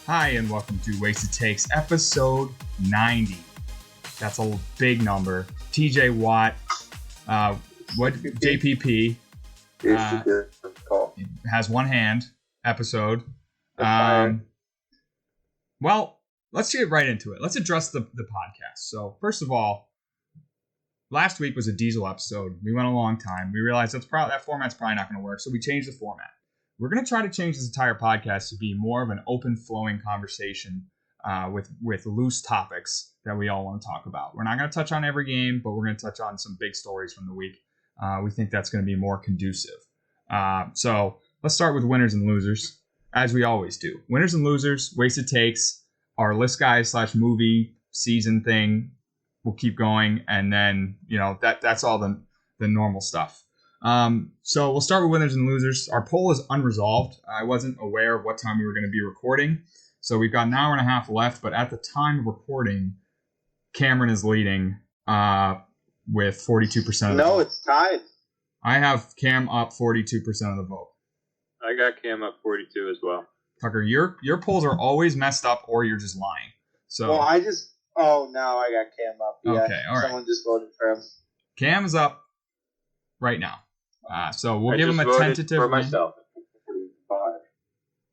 Hi, and welcome to Wasted Takes, episode 90. That's a big number. TJ Watt, JPP, has one hand episode. Well, let's get right into it. Let's address the podcast. So, first of all, last week was a diesel episode. We went a long time. We realized that format's probably not going to work, so we changed the format. We're going to try to change this entire podcast to be more of an open, flowing conversation with loose topics that we all want to talk about. We're not going to touch on every game, but we're going to touch on some big stories from the week. We think that's going to be more conducive. So let's start with winners and losers, as we always do. Winners and losers, Wasted Takes, our list guys / movie season thing. We'll keep going, and then that's all the normal stuff. So we'll start with winners and losers. Our poll is unresolved. I wasn't aware of what time we were going to be recording, so we've got an hour and a half left. But at the time of recording, Cameron is leading with 42% of the vote. No, it's tied. I have Cam up 42% of the vote. I got Cam up 42 as well. Tucker, your polls are always messed up, or you're just lying. So now I got Cam up. Yeah, okay, all right. Someone just voted for him. Cam is up right now. So we'll I give him a tentative for win. myself.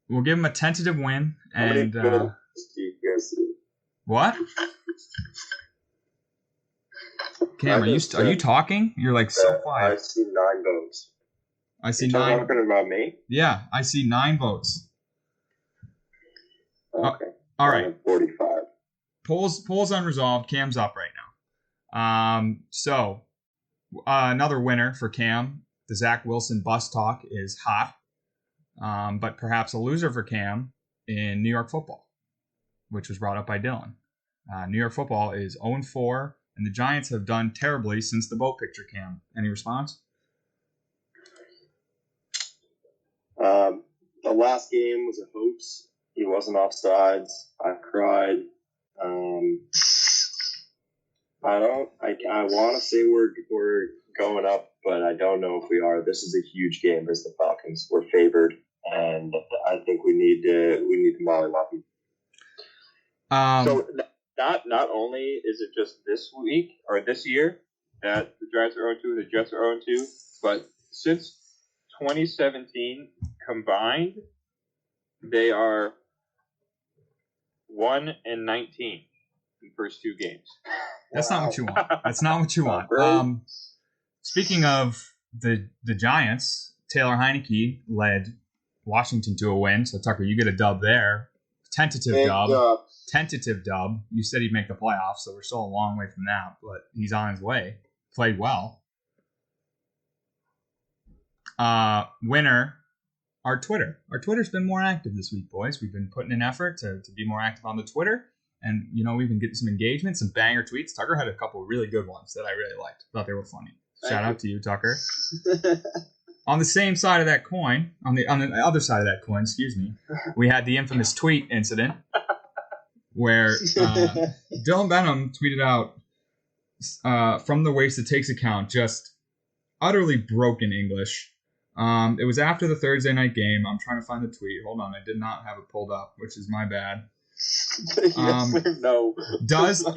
We'll give him a tentative win. And what? Cam, are you talking? You're like so quiet. I see 9 votes. I see You're 9. talking about me? Yeah, I see 9 votes. Okay. All right. 45. Polls unresolved. Cam's up right now. So another winner for Cam. The Zach Wilson bus talk is hot. But perhaps a loser for Cam in New York football, which was brought up by Dylan. New York football is 0-4, and the Giants have done terribly since the boat picture, Cam. Any response? The last game was a hoax. He wasn't offsides. I cried. I want to say we're going up, but I don't know if we are. This is a huge game versus the Falcons. We're favored, and I think we need to mollywop them. So not only is it just this week or this year that the Giants are 0-2 and the Jets are 0-2, but since 2017 combined, they are 1-19 in the first 2 games. That's not what you want. That's not what you want. Speaking of the Giants, Taylor Heineke led Washington to a win. So, Tucker, you get a dub there. Tentative dub. You said he'd make the playoffs, so we're still a long way from that, but he's on his way. Played well. Winner, our Twitter. Our Twitter's been more active this week, boys. We've been putting in effort to be more active on the Twitter. And, we've been getting some engagement, some banger tweets. Tucker had a couple of really good ones that I really liked. Thought they were funny. Shout out to you, Tucker. On the same side of that coin, on the other side of that coin, excuse me, we had the infamous tweet incident where Dylan Benham tweeted out from the Wasted Takes account, just utterly broken English. It was after the Thursday night game. I'm trying to find the tweet. Hold on, I did not have it pulled up, which is my bad. Yes or no?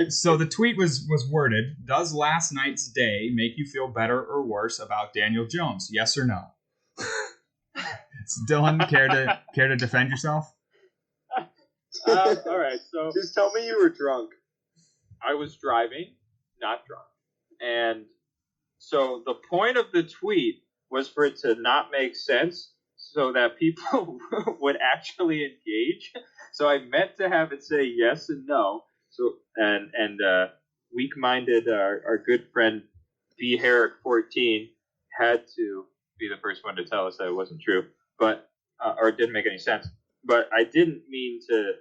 So the tweet was worded, does last night's day make you feel better or worse about Daniel Jones? Yes or no? Dylan, care to defend yourself? All right, so just tell me you were drunk. I was driving, not drunk. And so the point of the tweet was for it to not make sense so that people would actually engage. So I meant to have it say yes and no. So and weak-minded our good friend B Herrick 14 had to be the first one to tell us that it wasn't true, but or it didn't make any sense. But I didn't mean to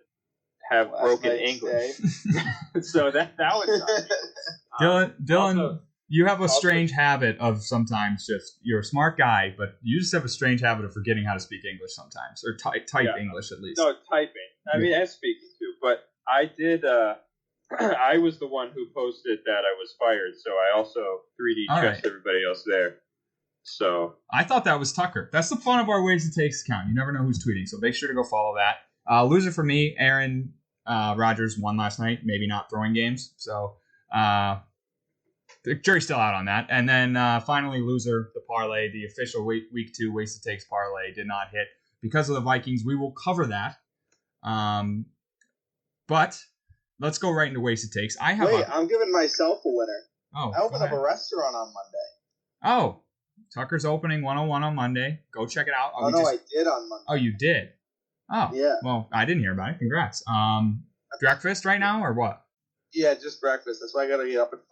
have broken English. So that was Dylan. Also, you have a strange habit of sometimes you're a smart guy, but you just have a strange habit of forgetting how to speak English sometimes, or type English at least. No, typing. I mean, and speaking too. But I did. I was the one who posted that I was fired, so I also 3D chessed everybody else there. So I thought that was Tucker. That's the fun of our Wasted Takes account. You never know who's tweeting, so make sure to go follow that. Loser for me, Aaron Rodgers won last night, maybe not throwing games. So the jury's still out on that. And then finally, loser, the parlay, the official week 2 Wasted Takes parlay did not hit because of the Vikings. We will cover that. But let's go right into Wasted Takes. I'm giving myself a winner. Oh, I opened up a restaurant on Monday. Oh, Tucker's opening 101 on Monday. Go check it out. I did on Monday. Oh, you did? Oh, yeah. Well, I didn't hear about it. Congrats. Breakfast right now or what? Yeah, just breakfast. That's why I got to get up at 5.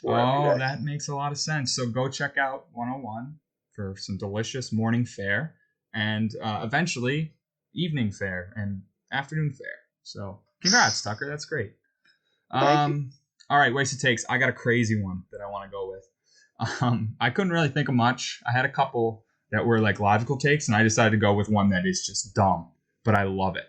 Oh, that makes a lot of sense. So go check out 101 for some delicious morning fare and eventually evening fare and afternoon fare. So congrats, Tucker. That's great. Thank you. All right, Wasted Takes. I got a crazy one that I want to go with. I couldn't really think of much. I had a couple that were like logical takes, and I decided to go with one that is just dumb, but I love it.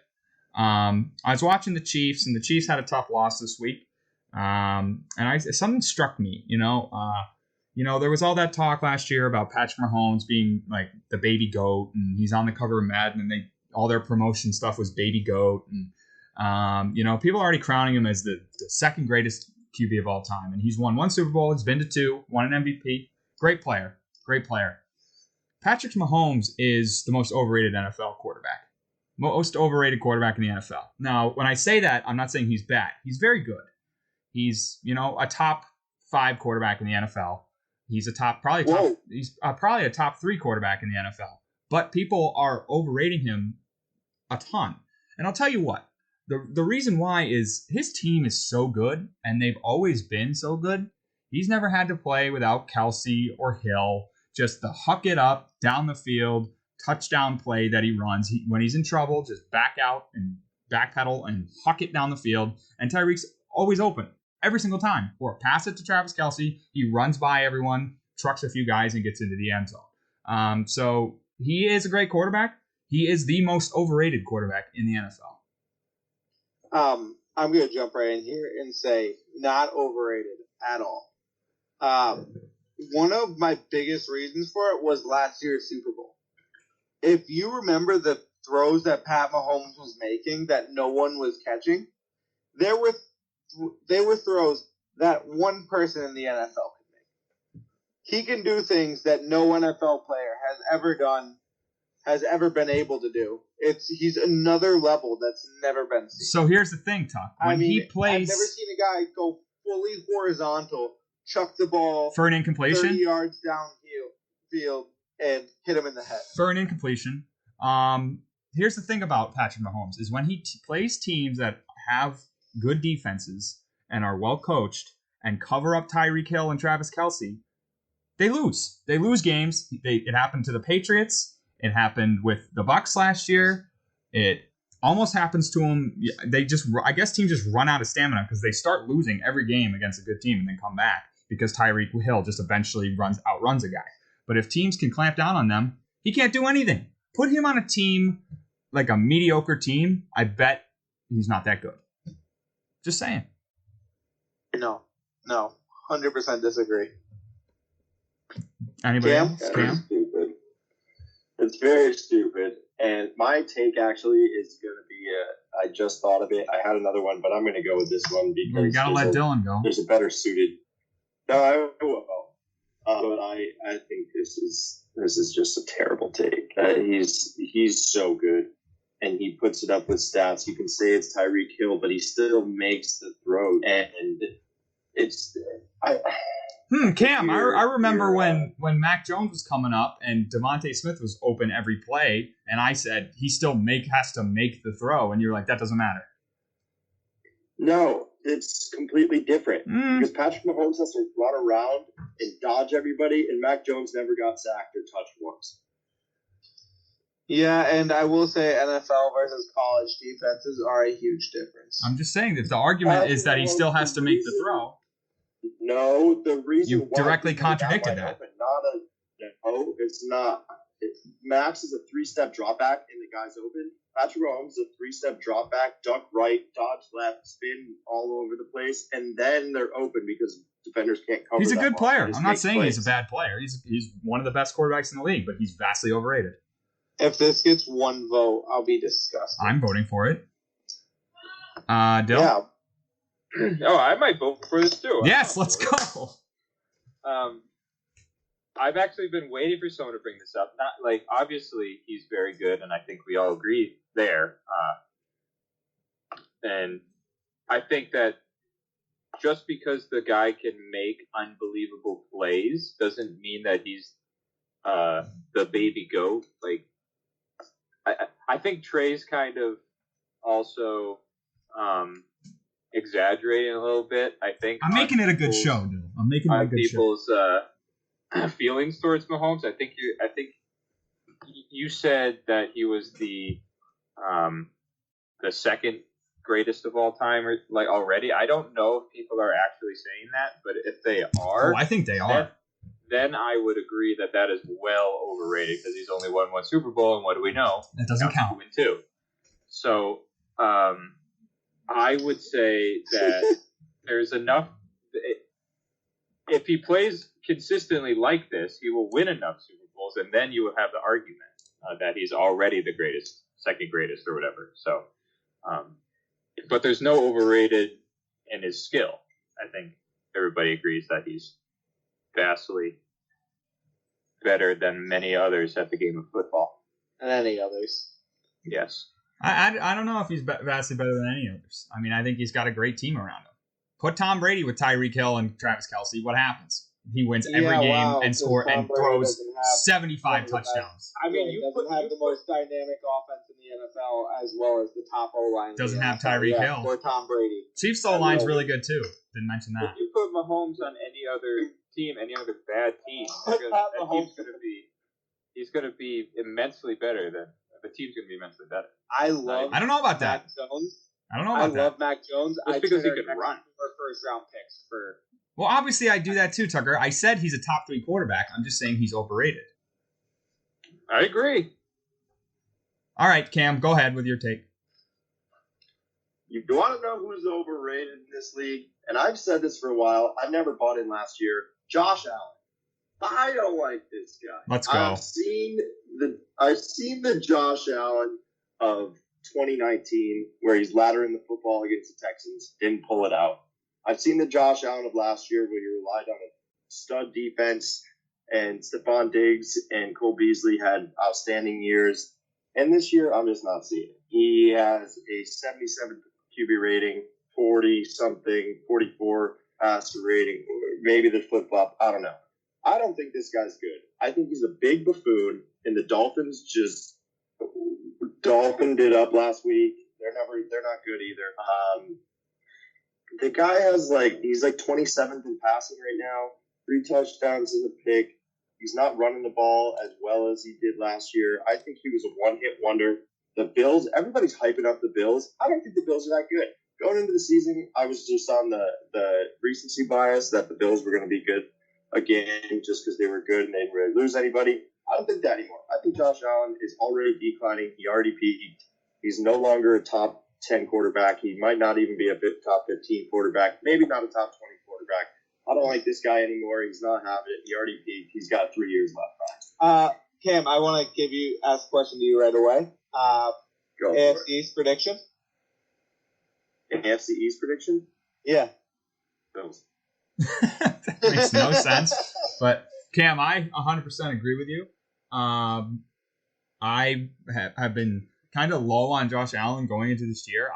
I was watching the Chiefs, and the Chiefs had a tough loss this week. And something struck me. There was all that talk last year about Patrick Mahomes being like the baby goat, and he's on the cover of Madden, and all their promotion stuff was baby goat, and people are already crowning him as the second greatest QB of all time, and he's won 1 Super Bowl, he's been to 2, won an MVP. Great player. Patrick Mahomes is the most overrated NFL quarterback. Most overrated quarterback in the NFL. Now, when I say that, I'm not saying he's bad. He's very good. He's, a top 5 quarterback in the NFL. He's probably a top 3 quarterback in the NFL. But people are overrating him a ton. And I'll tell you what. The reason why is his team is so good, and they've always been so good. He's never had to play without Kelsey or Hill. Just the huck it up, down the field, touchdown play that he runs. When he's in trouble, just back out and backpedal and huck it down the field. And Tyreek's always open every single time. Or pass it to Travis Kelsey. He runs by everyone, trucks a few guys, and gets into the end zone. So he is a great quarterback. He is the most overrated quarterback in the NFL. I'm going to jump right in here and say not overrated at all. One of my biggest reasons for it was last year's Super Bowl. If you remember the throws that Pat Mahomes was making that no one was catching, they were throws that one person in the NFL could make. He can do things that no NFL player has ever done, has ever been able to do. He's another level that's never been seen. So here's the thing, Tuck. He plays, I've never seen a guy go fully horizontal, chuck the ball for an incompletion 30 yards downfield and hit him in the head. For an incompletion. Here's the thing about Patrick Mahomes is when he plays teams that have good defenses and are well coached and cover up Tyreek Hill and Travis Kelsey, they lose. They lose games. It happened to the Patriots. It happened with the Bucs last year. It almost happens to them. I guess teams just run out of stamina because they start losing every game against a good team and then come back because Tyreek Hill just eventually outruns a guy. But if teams can clamp down on them, he can't do anything. Put him on a team like a mediocre team. I bet he's not that good. Just saying. No, 100% disagree. Anybody else? Cam? It's very stupid. And my take actually is going to be, I just thought of it. I had another one, but I'm going to go with this one because you got to let Dylan go. There's a better suited. No, I will. But I think this is just a terrible take. He's so good, and he puts it up with stats. You can say it's Tyreek Hill, but he still makes the throw, and it's Cam, I remember when Mac Jones was coming up and Devontae Smith was open every play, and I said he still has to make the throw, and you're like, that doesn't matter. No, it's completely different because Patrick Mahomes has to run around and dodge everybody, and Mac Jones never got sacked or touched once. Yeah, and I will say NFL versus college defenses are a huge difference. I'm just saying that the argument is that he still has to make the throw. No, the reason you directly contradicted that. No, it's not. Max is a 3-step drop back and the guy's open. Patrick Mahomes is a 3-step drop back, duck right, dodge left, spin all over the place, and then they're open because defenders can't cover. He's a good player. I'm not saying he's a bad player. He's one of the best quarterbacks in the league, but he's vastly overrated. If this gets one vote, I'll be disgusted. I'm voting for it. Dill? Yeah. Oh, I might vote for this too. Yes, let's go. I've actually been waiting for someone to bring this up. Not like obviously he's very good, and I think we all agree there. And I think that just because the guy can make unbelievable plays doesn't mean that he's the baby goat. Like I think Trey's kind of also exaggerating a little bit. I think I'm making it a good show, dude. I'm making it a good people's feelings towards Mahomes. I think you said that he was the second greatest of all time, or like already. I don't know if people are actually saying that, but if they are, I think they are. Then I would agree that is well overrated because he's only won one Super Bowl, and what do we know? That doesn't count. Win two. So I would say that there's enough. If he plays consistently like this, he will win enough Super Bowls, and then you will have the argument that he's already the greatest, second greatest, or whatever. So, but there's no overrated in his skill. I think everybody agrees that he's vastly better than many others at the game of football. And any others. Yes. I don't know if he's vastly better than any others. I mean, I think he's got a great team around him. Put Tom Brady with Tyreek Hill and Travis Kelce. What happens? He wins every game and throws 75 touchdowns. I mean, he doesn't have the most dynamic offense in the NFL as well as the top O-line. Doesn't have Tyreek Hill. Or Tom Brady. Chiefs O-line's really good too. Didn't mention that. If you put Mahomes on any other team, any other bad team, he's going to be immensely better than the team's going to be immensely better. I don't know about that. Jones. I don't know about that. I love Mac Jones. Just because he can run. For first round picks for. Well, obviously I do that too, Tucker. I said he's a top 3 quarterback. I'm just saying he's overrated. I agree. All right, Cam, go ahead with your take. You want to know who's overrated in this league? And I've said this for a while. I never bought in last year. Josh Allen. I don't like this guy. Let's go. I've seen the Josh Allen of 2019 where he's laddering the football against the Texans, didn't pull it out. I've seen the Josh Allen of last year where he relied on a stud defense, and Stephon Diggs and Cole Beasley had outstanding years. And this year, I'm just not seeing it. He has a 77 QB rating, 40-something, 44 passer rating, maybe the flip-flop. I don't know. I don't think this guy's good. I think he's a big buffoon, and the Dolphins just dolphined it up last week. They're not good either. The guy has he's 27th in passing right now, 3 touchdowns in the pick. He's not running the ball as well as he did last year. I think he was a one-hit wonder. The Bills, everybody's hyping up the Bills. I don't think the Bills are that good. Going into the season, I was just on the recency bias that the Bills were going to be good again just because they were good and they didn't really lose anybody. I don't think that anymore. I think Josh Allen is already declining. He already peaked. He's no longer a top 10 quarterback. He might not even be a top 15 quarterback. Maybe not a top 20 quarterback. I don't like this guy anymore. He's not having it. He already peaked. He's got 3 years left. Cam, I want to ask a question to you right away. Go AFC East prediction? AFC East prediction? Yeah. Bills. That makes no sense. But Cam, I 100% agree with you. I have been kind of low on Josh Allen going into this year.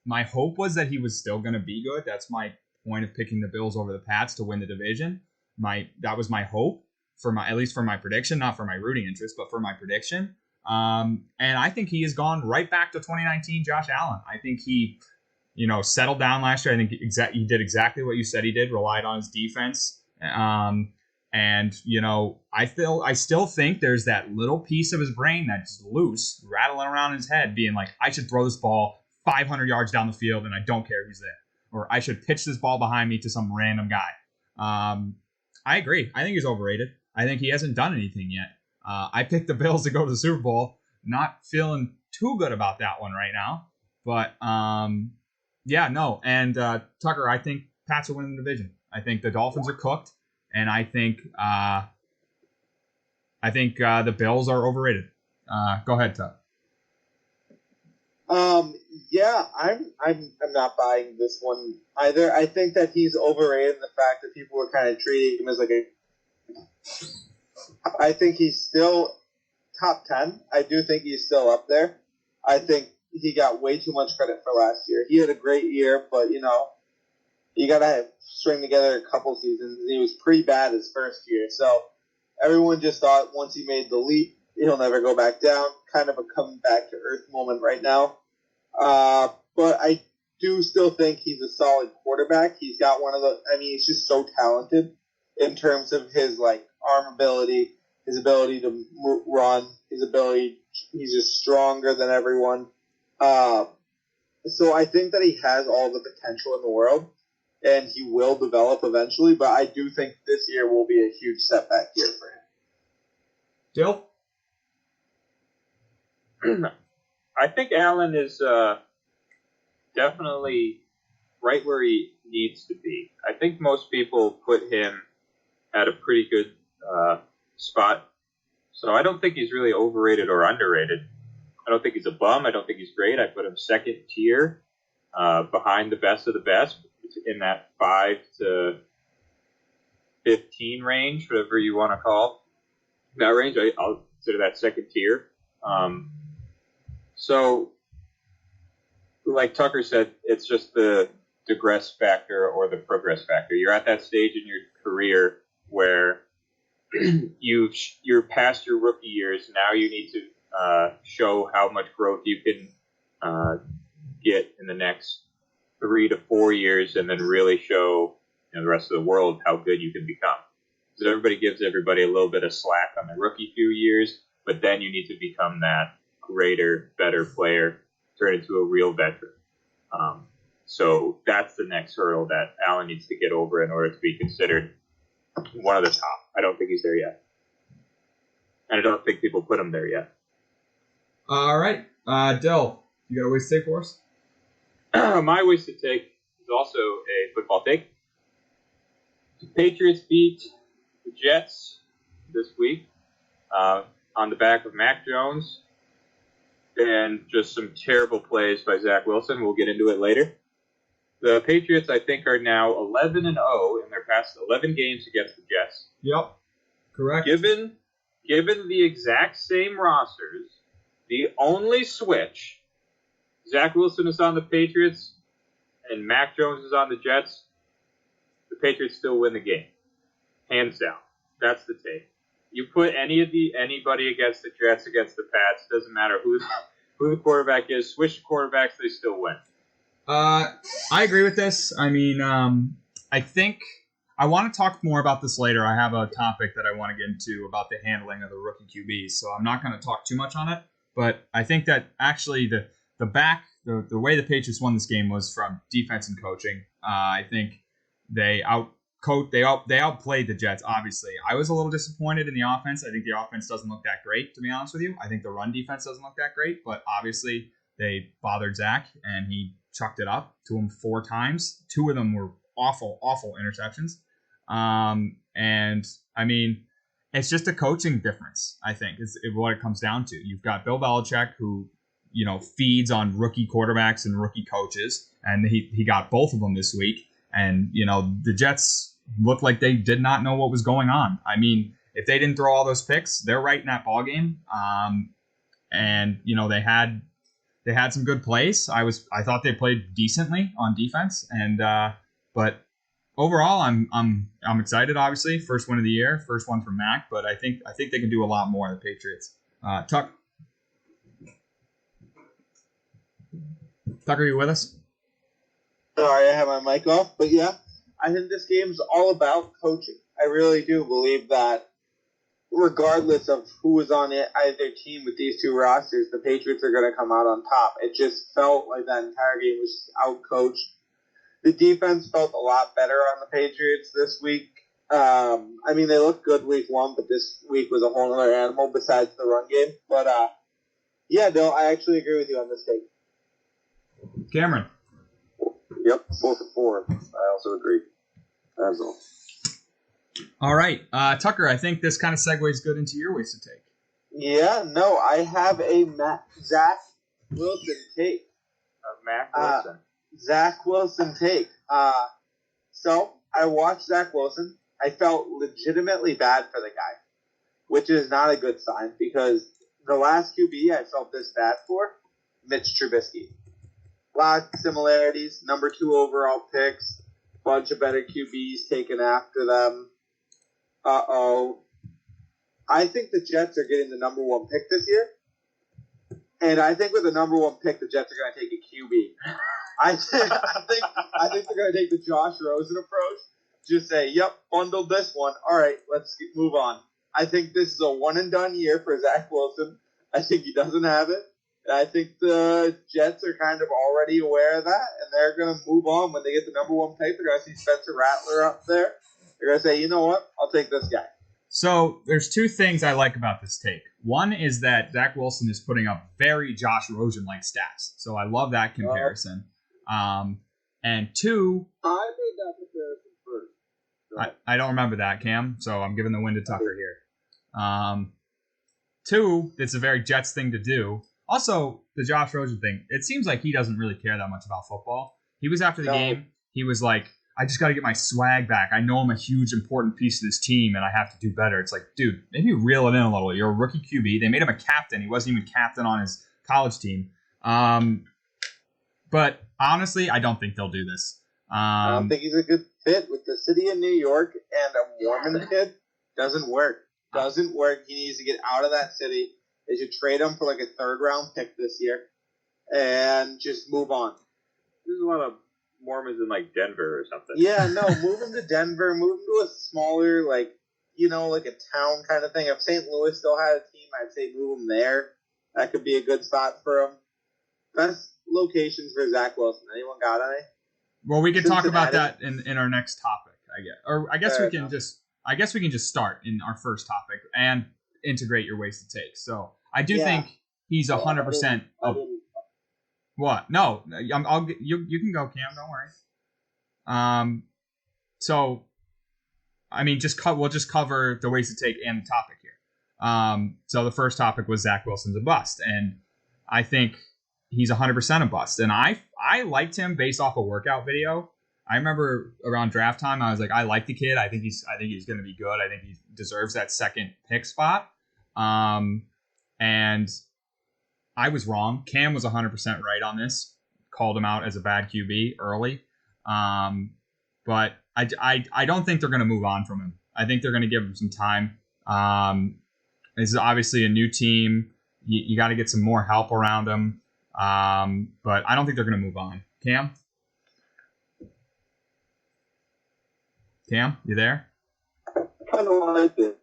My hope was that he was still going to be good. That's my point of picking the Bills over the Pats to win the division. That was my hope at least for my prediction, not for my rooting interest, but for my prediction. And I think he has gone right back to 2019 Josh Allen. I think he, settled down last year. I think he did exactly what you said he did, relied on his defense. And, I still think there's that little piece of his brain that's loose, rattling around in his head, being like, I should throw this ball 500 yards down the field and I don't care who's there. Or I should pitch this ball behind me to some random guy. I agree. I think he's overrated. I think he hasn't done anything yet. I picked the Bills to go to the Super Bowl. Not feeling too good about that one right now. But, no. And Tucker, I think Pats are winning the division. I think the Dolphins are cooked. And I think the Bills are overrated. Go ahead, Tuck. Yeah, I'm not buying this one either. I think that he's overrated in the fact that people were kind of treating him as like a. I think he's still top 10. I do think he's still up there. I think he got way too much credit for last year. He had a great year, but you gotta string together a couple seasons. He was pretty bad his first year, so everyone just thought once he made the leap, he'll never go back down. Kind of a come back to earth moment right now. But I do still think he's a solid quarterback. He's got he's just so talented in terms of his arm ability, his ability to run, he's just stronger than everyone. So I think that he has all the potential in the world, and he will develop eventually, but I do think this year will be a huge setback year for him. Dill? I think Allen is definitely right where he needs to be. I think most people put him at a pretty good spot. So I don't think he's really overrated or underrated. I don't think he's a bum. I don't think he's great. I put him second tier behind the best of the best in that 5 to 15 range, whatever you want to call that range. I'll consider that second tier. So, like Tucker said, it's just the digress factor or the progress factor. You're at that stage in your career where you're past your rookie years. Now you need to show how much growth you can get in the next 3 to 4 years, and then really show the rest of the world how good you can become. Because everybody gives everybody a little bit of slack on the rookie few years, but then you need to become that greater, better player, turn into a real veteran. So that's the next hurdle that Allen needs to get over in order to be considered one of the top. I don't think he's there yet. And I don't think people put him there yet. All right. Dill, you got a wasted take for us? My wasted take is also a football take. The Patriots beat the Jets this week on the back of Mac Jones and just some terrible plays by Zach Wilson. We'll get into it later. The Patriots, I think, are now 11-0 in their past 11 games against the Jets. Yep, correct. Given the exact same rosters, the only switch, Zach Wilson is on the Patriots and Mac Jones is on the Jets, the Patriots still win the game. Hands down. That's the take. You put anybody against the Jets, against the Pats, doesn't matter who the quarterback is, switch quarterbacks, they still win. I agree with this. I mean, I think I want to talk more about this later. I have a topic that I want to get into about the handling of the rookie QBs, so I'm not going to talk too much on it. But I think that actually the way the Patriots won this game was from defense and coaching. I think they outplayed the Jets, obviously. I was a little disappointed in the offense. I think the offense doesn't look that great, to be honest with you. I think the run defense doesn't look that great, but obviously they bothered Zach, and he chucked it up to him 4 times. 2 of them were awful interceptions. And, I mean, it's just a coaching difference, I think, is what it comes down to. You've got Bill Belichick, who, feeds on rookie quarterbacks and rookie coaches, and he got both of them this week. And, the Jets looked like they did not know what was going on. I mean, if they didn't throw all those picks, they're right in that ballgame. And, they had some good plays. I thought they played decently on defense. And, but overall, I'm excited, obviously. First win of the year, first one from Mac, but I think they can do a lot more, the Patriots. Tucker, are you with us? Sorry, I have my mic off, but yeah, I think this game's all about coaching. I really do believe that regardless of who was on either team with these 2 rosters, the Patriots are going to come out on top. It just felt like that entire game was just out-coached. The defense felt a lot better on the Patriots this week. I mean, they looked good week 1, but this week was a whole other animal besides the run game. But, yeah, no, I actually agree with you on this take. Cameron. Yep, 4-4. I also agree. That's all. All right. Tucker, I think this kind of segues good into your wasted take. Yeah, no, I have a Zach Wilson take. Mac Wilson. Zach Wilson take. So I watched Zach Wilson. I felt legitimately bad for the guy, which is not a good sign because the last QB I felt this bad for, Mitch Trubisky. A lot of similarities. Number 2 overall picks. Bunch of better QBs taken after them. Uh-oh. I think the Jets are getting the number 1 pick this year. And I think with the number 1 pick, the Jets are going to take a QB. I think they're going to take the Josh Rosen approach. Just say, yep, bundled this one. All right, let's move on. I think this is a one-and-done year for Zach Wilson. I think he doesn't have it. And I think the Jets are kind of already aware of that, and they're going to move on when they get the number 1 pick. They're going to see Spencer Rattler up there. They're going to say, you know what? I'll take this guy. So there's 2 things I like about this take. One is that Zach Wilson is putting up very Josh Rosen-like stats. So I love that comparison. And 2... I made that comparison first. I don't remember that, Cam, so I'm giving the win to Tucker here. 2, it's a very Jets thing to do. Also, the Josh Rosen thing, it seems like he doesn't really care that much about football. He was after the game, he was like, I just got to get my swag back. I know I'm a huge, important piece of this team, and I have to do better. It's like, dude, maybe reel it in a little. You're a rookie QB. They made him a captain. He wasn't even captain on his college team. But honestly, I don't think they'll do this. I don't think he's a good fit with the city of New York, and a Mormon kid. Doesn't work. Doesn't work. He needs to get out of that city. They should trade him for like a 3rd-round pick this year and just move on. There's a lot of Mormons in like Denver or something. Yeah, no, move him to Denver, move him to a smaller, like a town kind of thing. If St. Louis still had a team, I'd say move him there. That could be a good spot for him. Best locations for Zach Wilson. Anyone got any? Well, we can talk about that in our next topic, I guess. Or I guess we can just start in our first topic and integrate your wasted takes. So I do think he's 100% of what? No, you can go, Cam. Don't worry. So I mean, we'll just cover the wasted take and the topic here. So the first topic was Zach Wilson's a bust, and I think he's 100% a bust. And I liked him based off a workout video. I remember around draft time, I was like, I like the kid. I think he's going to be good. I think he deserves that 2nd pick spot. And I was wrong. Cam was 100% right on this. Called him out as a bad QB early. But I don't think they're going to move on from him. I think they're going to give him some time. This is obviously a new team. You got to get some more help around him. But I don't think they're going to move on. Cam? Cam, you there? I don't like it.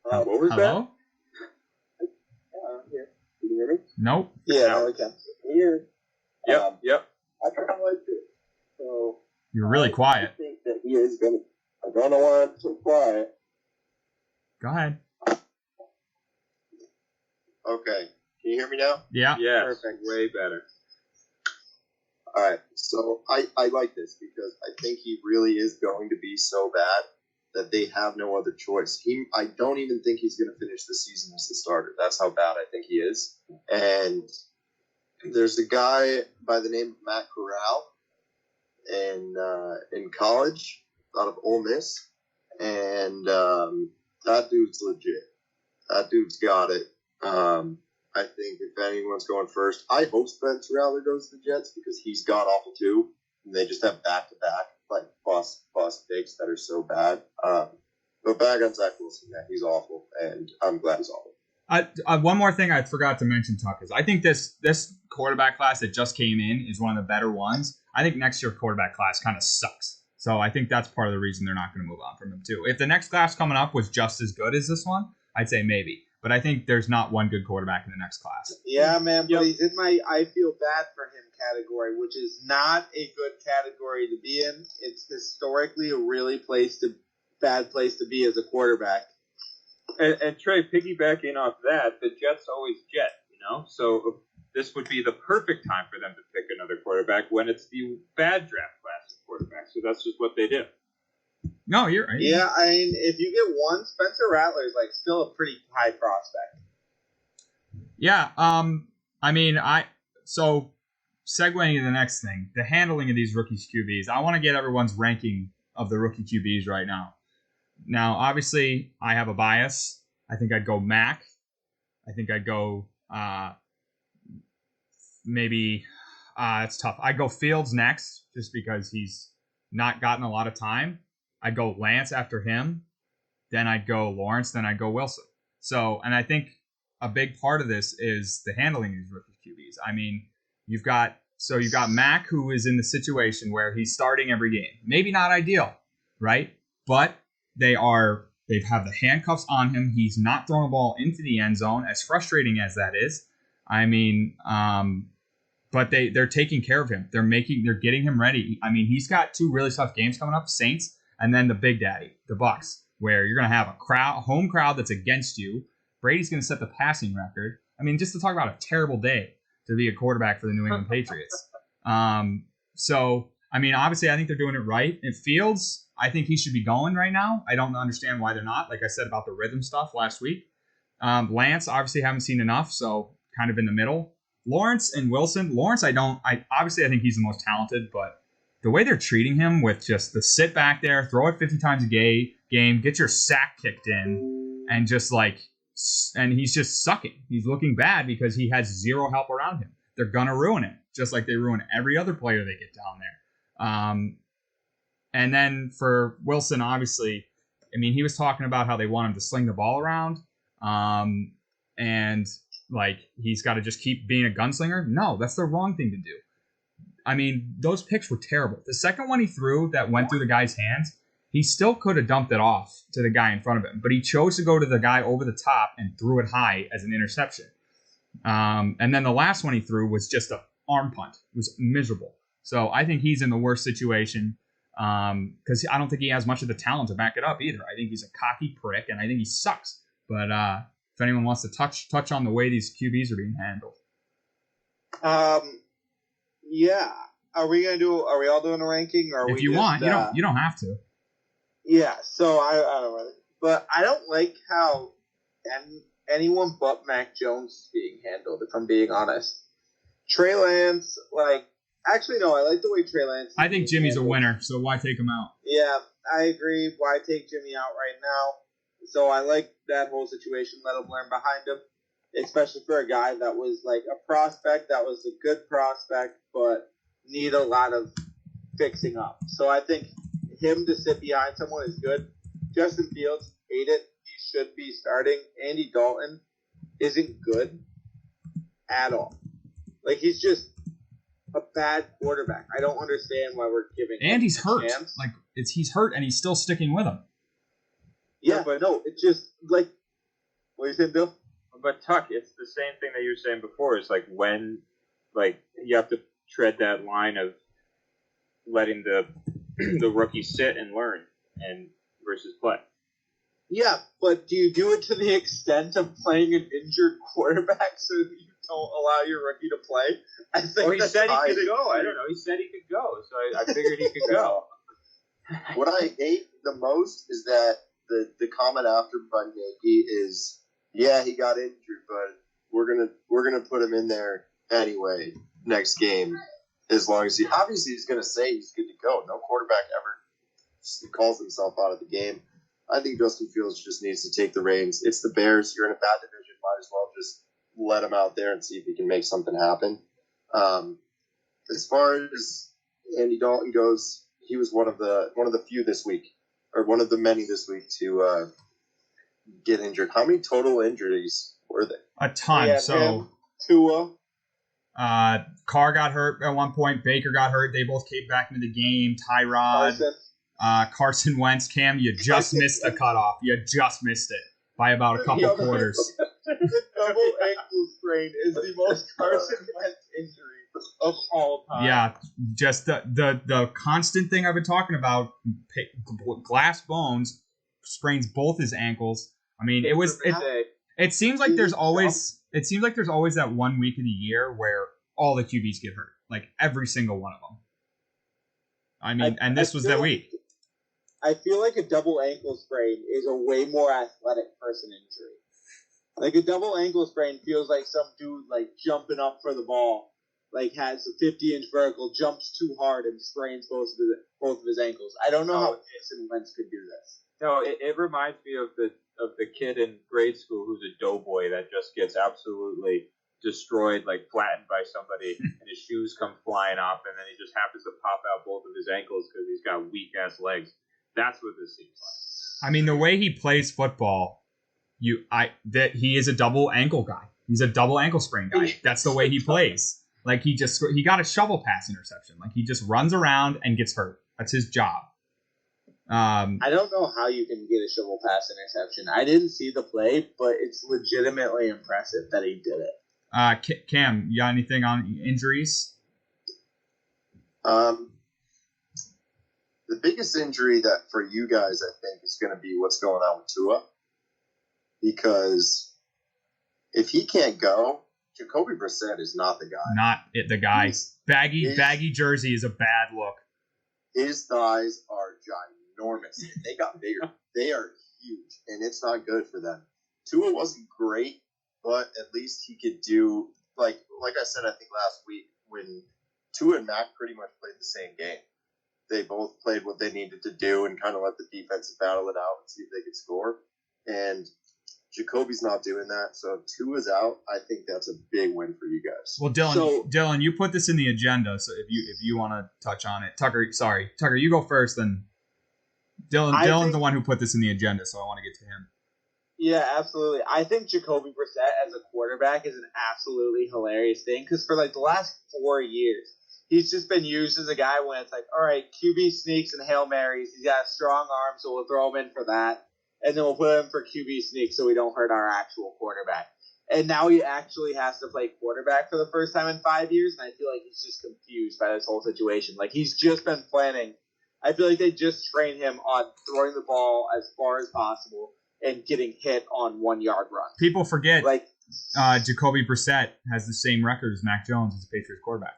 What was Hello? that? Yeah, I'm here. Can you hear me? Nope. Yeah, no, we can. Here. Yep. I kind of like it. So You're really quiet. I think that he is going to. I don't know why I'm so quiet. Go ahead. Okay. Can you hear me now? Yeah. Yes. Perfect. Way better. All right. So I like this because I think he really is going to be so bad that they have no other choice. I don't even think he's going to finish the season as the starter. That's how bad I think he is. And there's a guy by the name of Matt Corral in college out of Ole Miss, and that dude's legit. That dude's got it. I think if anyone's going first, I hope Spencer Rattler goes to the Jets because he's god awful too, and they just have back-to-back like bust picks that are so bad. But back on Zach Wilson, man, he's awful, and I'm glad he's awful. One more thing I forgot to mention, Tuck, is I think this quarterback class that just came in is one of the better ones. I think next year's quarterback class kind of sucks. So I think that's part of the reason they're not going to move on from him too. If the next class coming up was just as good as this one, I'd say maybe. But I think there's not one good quarterback in the next class. Yeah, man, but he's in my I feel bad for him category, which is not a good category to be in. It's historically a really bad place to be as a quarterback. And Trey, piggybacking off that, the Jets always jet, So this would be the perfect time for them to pick another quarterback when it's the bad draft class of quarterbacks. So that's just what they do. No, you're right. Yeah, I mean, if you get one, Spencer Rattler's like still a pretty high prospect. Yeah. I mean, so segueing to the next thing, the handling of these rookies QBs. I want to get everyone's ranking of the rookie QBs right now. Now, obviously, I have a bias. I think I'd go Mac. I think I'd go maybe it's tough. I'd go Fields next, just because he's not gotten a lot of time. I'd go Lance after him. Then I'd go Lawrence. Then I'd go Wilson. So, and I think a big part of this is the handling of these rookie QBs. I mean, you've got Mac, who is in the situation where he's starting every game. Maybe not ideal, right? But they have the handcuffs on him. He's not throwing a ball into the end zone, as frustrating as that is. I mean, but they're taking care of him. They're getting him ready. I mean, he's got 2 really tough games coming up, Saints, and then the Big Daddy, the Bucs, where you're going to have a home crowd that's against you. Brady's going to set the passing record. I mean, just to talk about a terrible day to be a quarterback for the New England Patriots. So, I mean, obviously, I think they're doing it right. In Fields, I think he should be going right now. I don't understand why they're not, like I said about the rhythm stuff last week. Lance, obviously, haven't seen enough, so kind of in the middle. Lawrence and Wilson. Lawrence, I think he's the most talented, but the way they're treating him with just the sit back there, throw it 50 times a game, get your sack kicked in, and he's just sucking. He's looking bad because he has zero help around him. They're going to ruin it, just like they ruin every other player they get down there. And then for Wilson, obviously, I mean, he was talking about how they want him to sling the ball around. And like, he's got to just keep being a gunslinger. No, that's the wrong thing to do. I mean, those picks were terrible. The second one he threw that went through the guy's hands, he still could have dumped it off to the guy in front of him, but he chose to go to the guy over the top and threw it high as an interception. And then the last one he threw was just an arm punt. It was miserable. So I think he's in the worst situation because I don't think he has much of the talent to back it up either. I think he's a cocky prick, and I think he sucks. But if anyone wants to touch on the way these QBs are being handled. Yeah. Are we all doing a ranking? Or if you want, you don't have to. Yeah, so I don't really. But I don't like how anyone but Mac Jones is being handled, if I'm being honest. Trey Lance, actually, no, I like the way Trey Lance is. I think Jimmy's handled. A winner, so why take him out? Yeah, I agree. Why take Jimmy out right now? So I like that whole situation. Let him learn behind him, especially for a guy that was like a prospect, that was a good prospect, but need a lot of fixing up. So I think him to sit behind someone is good. Justin Fields, hate it. He should be starting. Andy Dalton isn't good at all. Like, he's just a bad quarterback. I don't understand why we're giving him Andy's hurt. Chance. He's hurt, and he's still sticking with him. Yeah, but no, it's just like, what are you saying, Bill? But Tuck, it's the same thing that you were saying before. It's like when, you have to tread that line of letting the rookie sit and learn and versus play. Yeah, but do you do it to the extent of playing an injured quarterback so that you don't allow your rookie to play? I think he said he could go. I don't know. He said he could go, so I figured he could go. What I hate the most is that the comment after by Nagy is, yeah, he got injured, but we're gonna put him in there anyway next game, as long as he's gonna say he's good to go. No quarterback ever calls himself out of the game. I think Justin Fields just needs to take the reins. It's the Bears. You're in a bad division. Might as well just let him out there and see if he can make something happen. As far as Andy Dalton goes, he was one of the few this week, or one of the many this week to get injured. How many total injuries were there? A ton. So Tua. Carr got hurt at one point. Baker got hurt. They both came back into the game. Tyrod. Carson Wentz. Cam, you just missed the cutoff. You just missed it by about a couple quarters. The double ankle sprain is the most Carson Wentz injury of all time. Yeah, just the constant thing I've been talking about. Glass bones, sprains both his ankles. I mean, it seems like there's always that 1 week of the year where all the QBs get hurt, like every single one of them. I mean, and this was that week. I feel like a double ankle sprain is a way more athletic person injury. Like a double ankle sprain feels like some dude like jumping up for the ball, like has a 50-inch vertical, jumps too hard and sprains both of his ankles. I don't know how Jason Wentz could do this. No, it reminds me of the kid in grade school who's a doughboy that just gets absolutely destroyed, like flattened by somebody, and his shoes come flying off, and then he just happens to pop out both of his ankles because he's got weak ass legs. That's what this seems like. I mean, the way he plays football, he is a double ankle guy. He's a double ankle sprain guy. That's the way he plays. Like he got a shovel pass interception. Like he just runs around and gets hurt. That's his job. I don't know how you can get a shovel pass interception. I didn't see the play, but it's legitimately impressive that he did it. Cam, you got anything on injuries? The biggest injury that for you guys, I think, is going to be what's going on with Tua. Because if he can't go, Jacoby Brissett is not the guy. Not the guy. Baggy jersey is a bad look. His thighs are ginormous. They got bigger. They are huge, and it's not good for them. Tua wasn't great, but at least he could do, like I said, I think last week, when Tua and Mac pretty much played the same game. They both played what they needed to do and kind of let the defense battle it out and see if they could score. And Jacoby's not doing that, so if Tua's out, I think that's a big win for you guys. Well, Dylan, you put this in the agenda, so if you want to touch on it, Tucker, you go first. Then Dylan's the one who put this in the agenda, so I want to get to him. Yeah, absolutely. I think Jacoby Brissett as a quarterback is an absolutely hilarious thing because for like the last 4 years, he's just been used as a guy when it's like, all right, QB sneaks and Hail Marys. He's got a strong arm, so we'll throw him in for that. And then we'll put him for QB sneak so we don't hurt our actual quarterback. And now he actually has to play quarterback for the first time in 5 years, and I feel like he's just confused by this whole situation. Like, he's just been planning. I feel like they just trained him on throwing the ball as far as possible and getting hit on 1 yard run. People forget Jacoby Brissett has the same record as Mac Jones as a Patriots quarterback.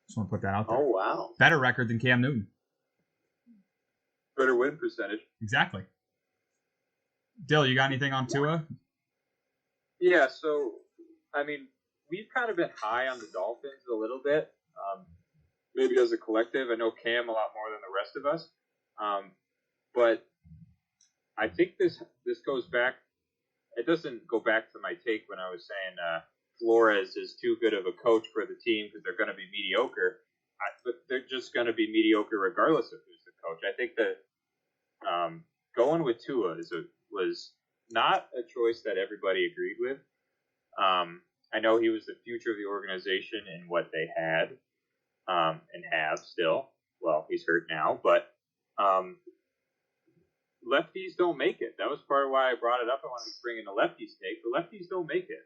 Just want to put that out there. Oh, wow. Better record than Cam Newton. Better win percentage. Exactly. Dill, you got anything on Tua? Yeah, so, I mean, we've kind of been high on the Dolphins a little bit. Maybe as a collective. I know Cam a lot more than the rest of us. But I think this goes back. It doesn't go back to my take when I was saying Flores is too good of a coach for the team because they're going to be mediocre. But they're just going to be mediocre regardless of who's the coach. I think that going with Tua was not a choice that everybody agreed with. I know he was the future of the organization in what they had and have still. Well, he's hurt now, but lefties don't make it. That was part of why I brought it up. I wanted to bring in the lefties take. The lefties don't make it.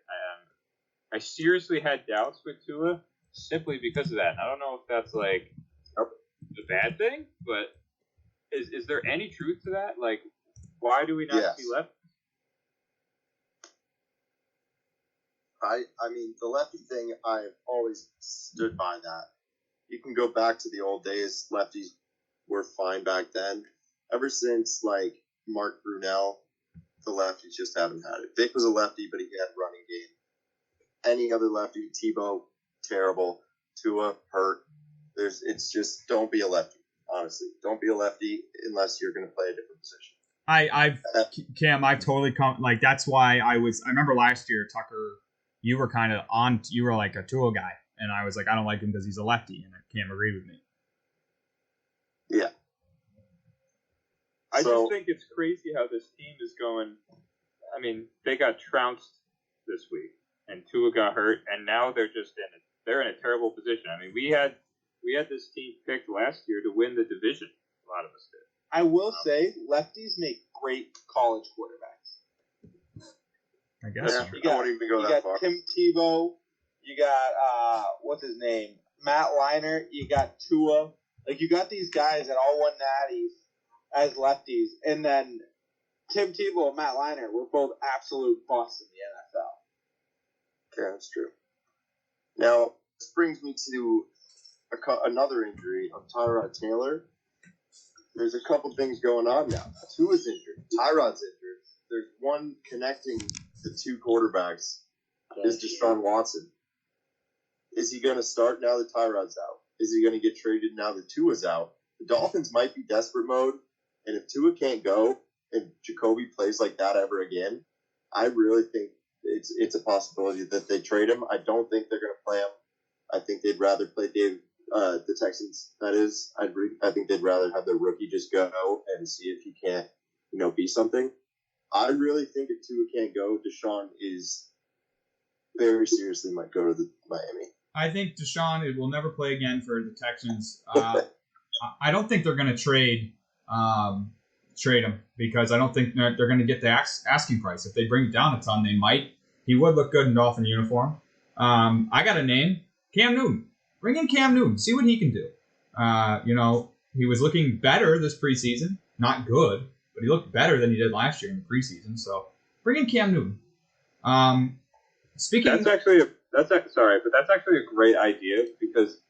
I seriously had doubts with Tua simply because of that. And I don't know if that's like a bad thing, but is there any truth to that? Like, why do we not see lefties? I mean, the lefty thing, I've always stood by that. You can go back to the old days. Lefties were fine back then. Ever since, like, Mark Brunell, the lefties just haven't had it. Vic was a lefty, but he had running game. Any other lefty, Tebow, terrible. Tua, hurt. It's just, don't be a lefty, honestly. Don't be a lefty unless you're going to play a different position. Cam, I totally like, that's why I remember last year, Tucker, you were kind of you were like a Tua guy. And I was like, I don't like him because he's a lefty. And Cam agreed with me. Yeah. I just think it's crazy how this team is going. I mean, they got trounced this week, and Tua got hurt, and now they're in a terrible position. I mean, we had this team picked last year to win the division. A lot of us did. I will say, lefties make great college quarterbacks. I guess. Yeah, I won't even go that far. You got Tim Tebow. You got what's his name? Matt Leinart. You got Tua. Like, you got these guys that all won natties as lefties, and then Tim Tebow and Matt Leinart were both absolute busts in the NFL. Yeah, that's true. Now, this brings me to another injury of Tyrod Taylor. there's a couple things going on now. Tua's injured. Tyrod's injured. There's one connecting the two quarterbacks is Deshaun Watson. Is he going to start now that Tyrod's out? Is he going to get traded now that Tua's out? The Dolphins might be desperate mode, and if Tua can't go and Jacoby plays like that ever again, I really think it's a possibility that they trade him. I don't think they're going to play him. I think they'd rather play the Texans. That is, I think they'd rather have their rookie just go and see if he can't, be something. I really think if Tua can't go, Deshaun is very seriously might go to the Miami. I think Deshaun will never play again for the Texans. I don't think they're going to trade him because I don't think they're going to get the asking price. If they bring it down a ton, they might. He would look good in Dolphin uniform. I got a name, Cam Newton. Bring in Cam Newton. See what he can do. He was looking better this preseason. Not good, but he looked better than he did last year in the preseason. So bring in Cam Newton. That's actually a great idea because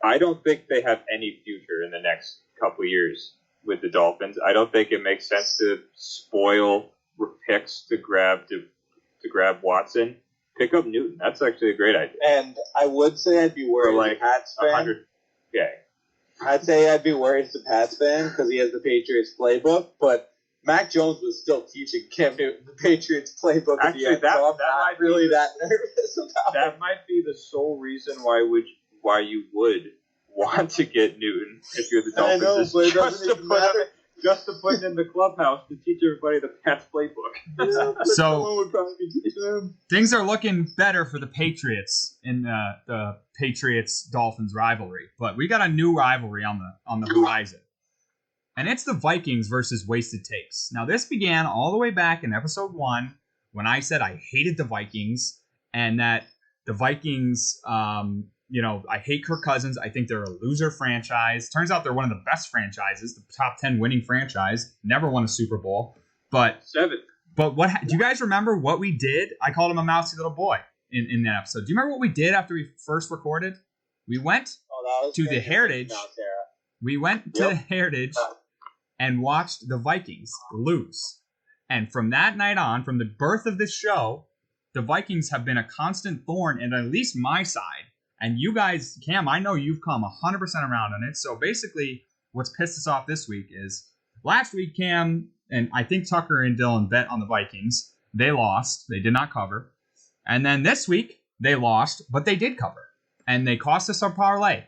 I don't think they have any future in the next couple years with the Dolphins. I don't think it makes sense to spoil picks to grab Watson. Pick up Newton. That's actually a great idea. And I would say I'd be worried as a Pats fan. I'd say I'd be worried as a Pats fan because he has the Patriots playbook, but Mac Jones was still teaching Cam Newton the Patriots playbook. Actually, that might really that nervous about. That might be the sole reason why you would want to get Newton if you're the Dolphins. I know, but it just to put him in the clubhouse to teach everybody the Pats playbook. Yeah, so things are looking better for the Patriots in the Patriots-Dolphins rivalry, but we got a new rivalry on the horizon. And it's the Vikings versus Wasted Takes. Now, this began all the way back in episode 1 when I said I hated the Vikings and that the Vikings, I hate Kirk Cousins. I think they're a loser franchise. Turns out they're one of the best franchises, the top 10 winning franchise. Never won a Super Bowl. But 7. But do you guys remember what we did? I called him a mousy little boy in that episode. Do you remember what we did after we first recorded? We went to the Heritage. We went to the Heritage and watched the Vikings lose. And from that night on, from the birth of this show, the Vikings have been a constant thorn in at least my side. And you guys, Cam, I know you've come 100% around on it. So basically, what's pissed us off this week is last week, Cam, and I think Tucker and Dylan bet on the Vikings. They lost. They did not cover. And then this week, they lost, but they did cover. And they cost us our parlay.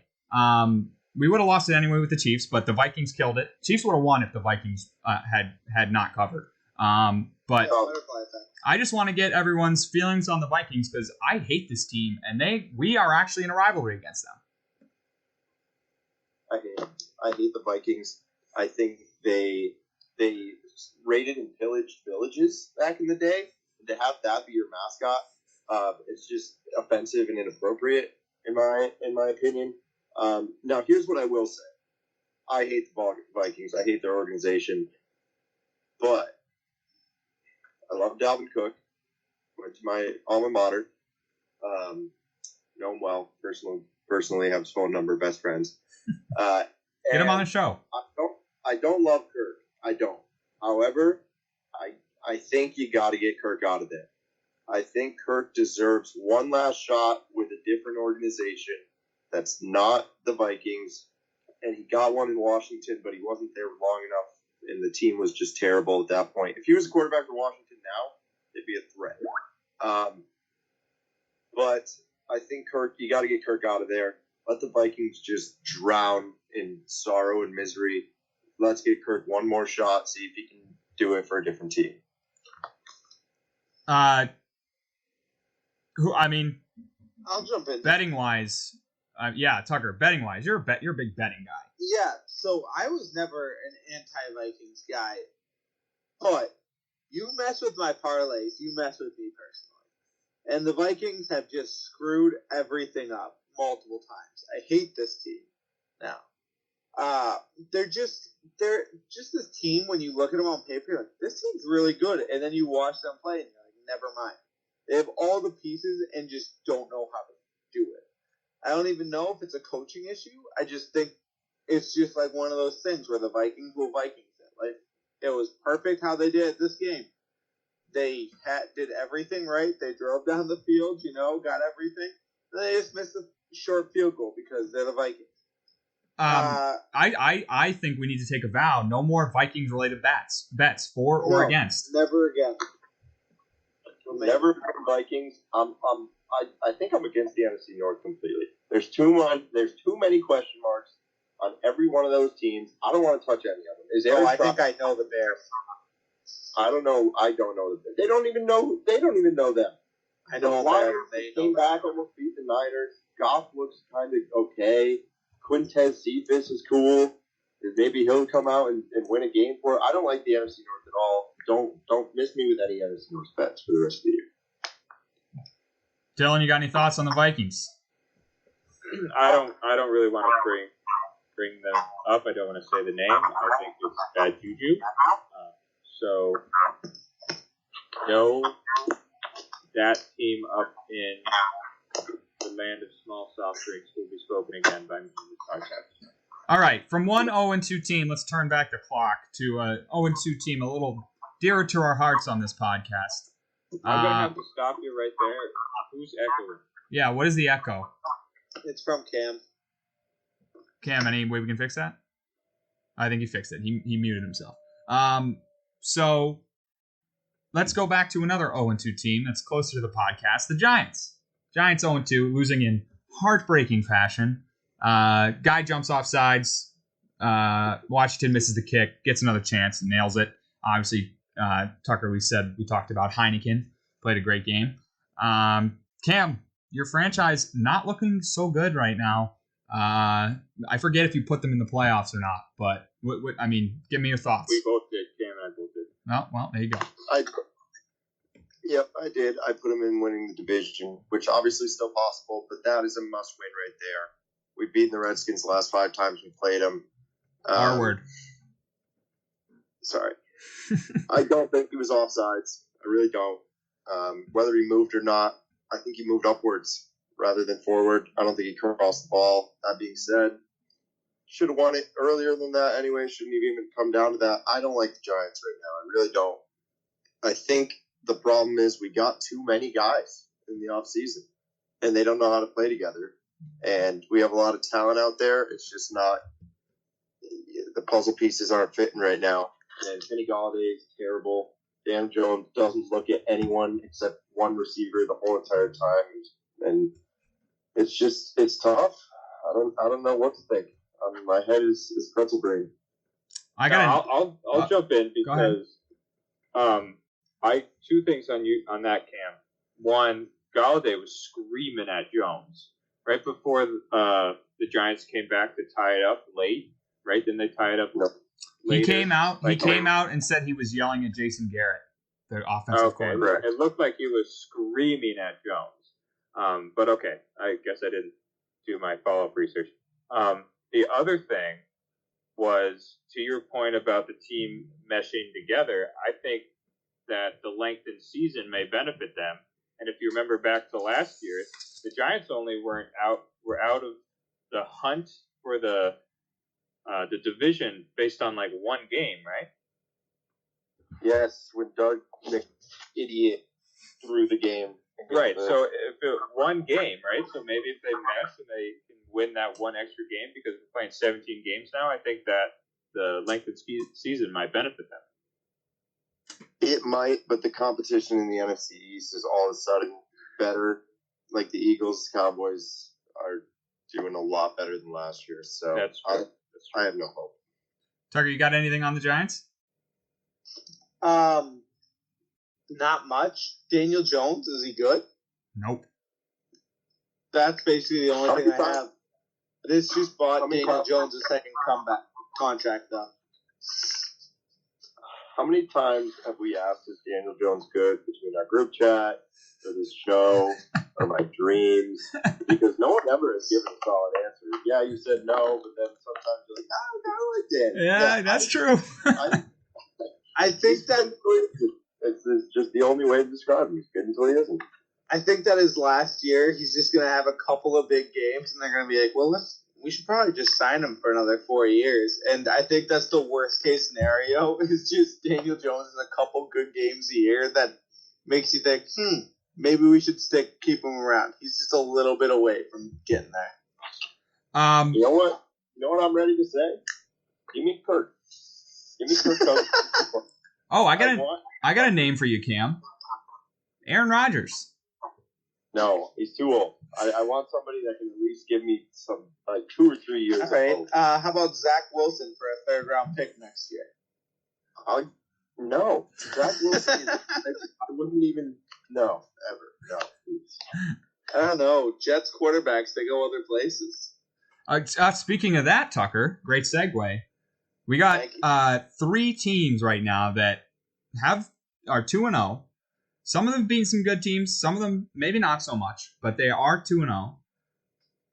We would have lost it anyway with the Chiefs, but the Vikings killed it. Chiefs would have won if the Vikings had not covered. But I just want to get everyone's feelings on the Vikings because I hate this team, and we are actually in a rivalry against them. I hate the Vikings. I think they raided and pillaged villages back in the day. To have that be your mascot, it's just offensive and inappropriate in my opinion. Now, here's what I will say. I hate the Vikings. I hate their organization. But I love Dalvin Cook. Went to my alma mater. Know him well. Personally have his phone number, best friends. Get him on the show. I don't love Kirk. I don't. However, I think you got to get Kirk out of there. I think Kirk deserves one last shot with a different organization that's not the Vikings. And he got one in Washington, but he wasn't there long enough, and the team was just terrible at that point. If he was a quarterback for Washington now, it'd be a threat. But I think you got to get Kirk out of there. Let the Vikings just drown in sorrow and misery. Let's get Kirk one more shot, see if he can do it for a different team. I'll jump in. Betting wise, Tucker. Betting wise, you're a big betting guy. Yeah. So I was never an anti-Vikings guy, but you mess with my parlays, you mess with me personally, and the Vikings have just screwed everything up multiple times. I hate this team now. They're just this team. When you look at them on paper, you're like, this team's really good, and then you watch them play, and you're like, never mind. They have all the pieces and just don't know how to do it. I don't even know if it's a coaching issue. I just think it's just like one of those things where the Vikings will Vikings it. Like, it was perfect how they did this game. They did everything right. They drove down the field, got everything. And they just missed a short field goal because they're the Vikings. I think we need to take a vow. No more Vikings related bets for or against. Never again. Never Vikings. I think I'm against the NFC North completely. There's too many question marks on every one of those teams. I don't want to touch any of them. I think I know the Bears. I don't know. I don't know the Bears. They don't even know them. I know the Lions came back, almost beat the Niners. Goff looks kind of okay. Quintez Cephas is cool. Maybe he'll come out and win a game for it. I don't like the NFC North at all. Don't miss me with any NFC North bets for the rest of the year. Dylan, you got any thoughts on the Vikings? I don't really want to bring them up. I don't want to say the name. I think it's bad juju. So no, that team up in the land of small soft drinks will be spoken again by me in this podcast. All right, from one 0-2 team, let's turn back the clock to a 0-2 team, a little dearer to our hearts on this podcast. I'm going to have to stop you right there. Who's echoing? Yeah, what is the echo? It's from Cam. Cam, any way we can fix that? I think he fixed it. He muted himself. So let's go back to another 0-2 team that's closer to the podcast, the Giants. Giants 0-2, losing in heartbreaking fashion. Guy jumps off sides. Washington misses the kick, gets another chance, and nails it. Obviously, Tucker, we talked about Heineken, played a great game. Cam, your franchise not looking so good right now. I forget if you put them in the playoffs or not, but give me your thoughts. We both did. Cam and I both did. Well, there you go. I did. I put them in winning the division, which obviously is still possible, but that is a must-win right there. We've beaten the Redskins the last 5 times we played them. Our word. Sorry. I don't think he was offsides. I really don't. Whether he moved or not, I think he moved upwards rather than forward. I don't think he crossed the ball. That being said, should have won it earlier than that anyway. Shouldn't have even come down to that. I don't like the Giants right now. I really don't. I think the problem is we got too many guys in the offseason, and they don't know how to play together. And we have a lot of talent out there. It's just not – the puzzle pieces aren't fitting right now. And Kenny Galladay is terrible. Dan Jones doesn't look at anyone except one receiver the whole entire time. And it's tough. I don't know what to think. My head is pretzel brain. I'll jump in because I 2 things on that, Cam. One, Galladay was screaming at Jones right before the Giants came back to tie it up late. Right, then they tie it up. No. He came out and said he was yelling at Jason Garrett, the offensive coordinator. It looked like he was screaming at Jones. But okay, I guess I didn't do my follow-up research. The other thing was, to your point about the team meshing together, I think that the lengthened season may benefit them. And if you remember back to last year, the Giants were out of the hunt for the division based on like 1 game, right? Yes, when Doug idiot threw the game. Right. So if it 1 game, right? So maybe if they mesh and they can win that 1 extra game, because we're playing 17 games now, I think that the lengthened season might benefit them. It might, but the competition in the NFC East is all of a sudden better. Like the Eagles, Cowboys are doing a lot better than last year. So that's true. I have no hope. Tucker, you got anything on the Giants? Not much. Daniel Jones, is he good? Nope. That's basically the only thing I have. This just bought Daniel Jones a second comeback contract, though. How many times have we asked, is Daniel Jones good, between our group chat, or this show, or my dreams? Because no one ever has given a solid answer. Yeah, you said no, but then sometimes you're like, no, I did. Yeah, that's true. I think that it's just the only way to describe him. He's good until he isn't. I think that his last year, he's just going to have a couple of big games, and they're going to be like, well, let's we should probably just sign him for another 4 years. And I think that's the worst case scenario is just Daniel Jones in a couple good games a year that makes you think, maybe we should keep him around. He's just a little bit away from getting there. You know what? You know what I'm ready to say? Give me Kirk. Give me Kirk Cousins. Oh, I got a name for you, Cam. Aaron Rodgers. No, he's too old. I want somebody that can at least give me some 2 or 3 years. All right. How about Zach Wilson for a third-round pick next year? No. Zach Wilson, I wouldn't even, no, ever. No, please. I don't know. Jets quarterbacks, they go other places. Speaking of that, Tucker, great segue. We got 3 teams right now that are 2-0. Some of them being some good teams, some of them maybe not so much, but they are 2-0.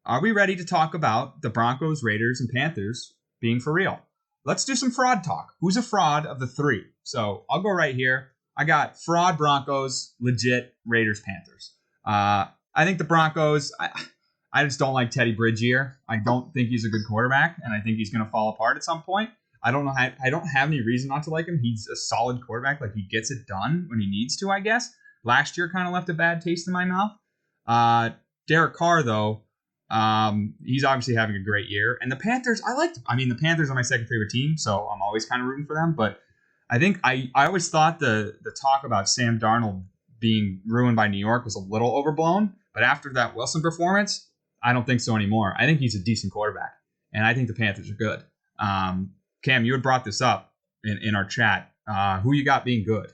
Are we ready to talk about the Broncos, Raiders, and Panthers being for real? Let's do some fraud talk. Who's a fraud of the 3? So I'll go right here. I got fraud Broncos, legit Raiders, Panthers. I think the Broncos, I just don't like Teddy Bridgewater. I don't think he's a good quarterback, and I think he's going to fall apart at some point. I don't have any reason not to like him. He's a solid quarterback. Like, he gets it done when he needs to, I guess. Last year kind of left a bad taste in my mouth. Derek Carr, though, he's obviously having a great year. And the Panthers, the Panthers are my second favorite team, so I'm always kind of rooting for them. But I think I always thought the talk about Sam Darnold being ruined by New York was a little overblown. But after that Wilson performance, I don't think so anymore. I think he's a decent quarterback, and I think the Panthers are good. Cam, you had brought this up in our chat. Who you got being good?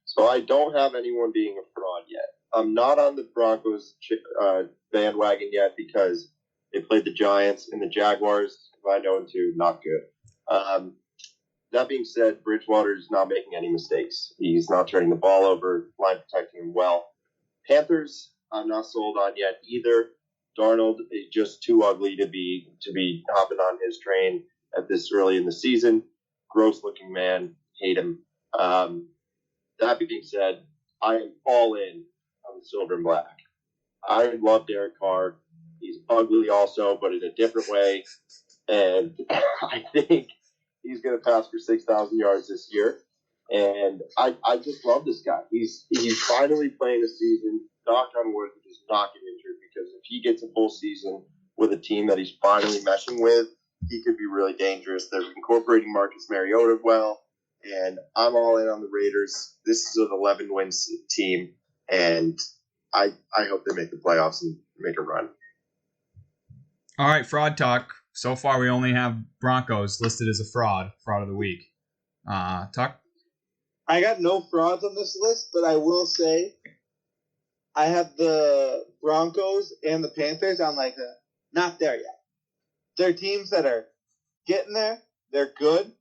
So I don't have anyone being a fraud yet. I'm not on the Broncos bandwagon yet because they played the Giants and the Jaguars. I know them too, not good. That being said, Bridgewater is not making any mistakes. He's not turning the ball over, line protecting him well. Panthers, I'm not sold on yet either. Darnold is just too ugly to be hopping on his train at this early in the season. Gross looking man, hate him. That being said, I am all in on the silver and black. I love Derek Carr. He's ugly also, but in a different way. And I think he's going to pass for 6,000 yards this year. And I just love this guy. He's finally playing a season. Knock on wood, he does not get injured, because if he gets a full season with a team that he's finally meshing with, he could be really dangerous. They're incorporating Marcus Mariota well, and I'm all in on the Raiders. This is an 11-win team, and I hope they make the playoffs and make a run. All right, fraud talk. So far, we only have Broncos listed as a fraud of the week. Tuck? I got no frauds on this list, but I will say I have the Broncos and the Panthers on not there yet. They're teams that are getting there. They're good.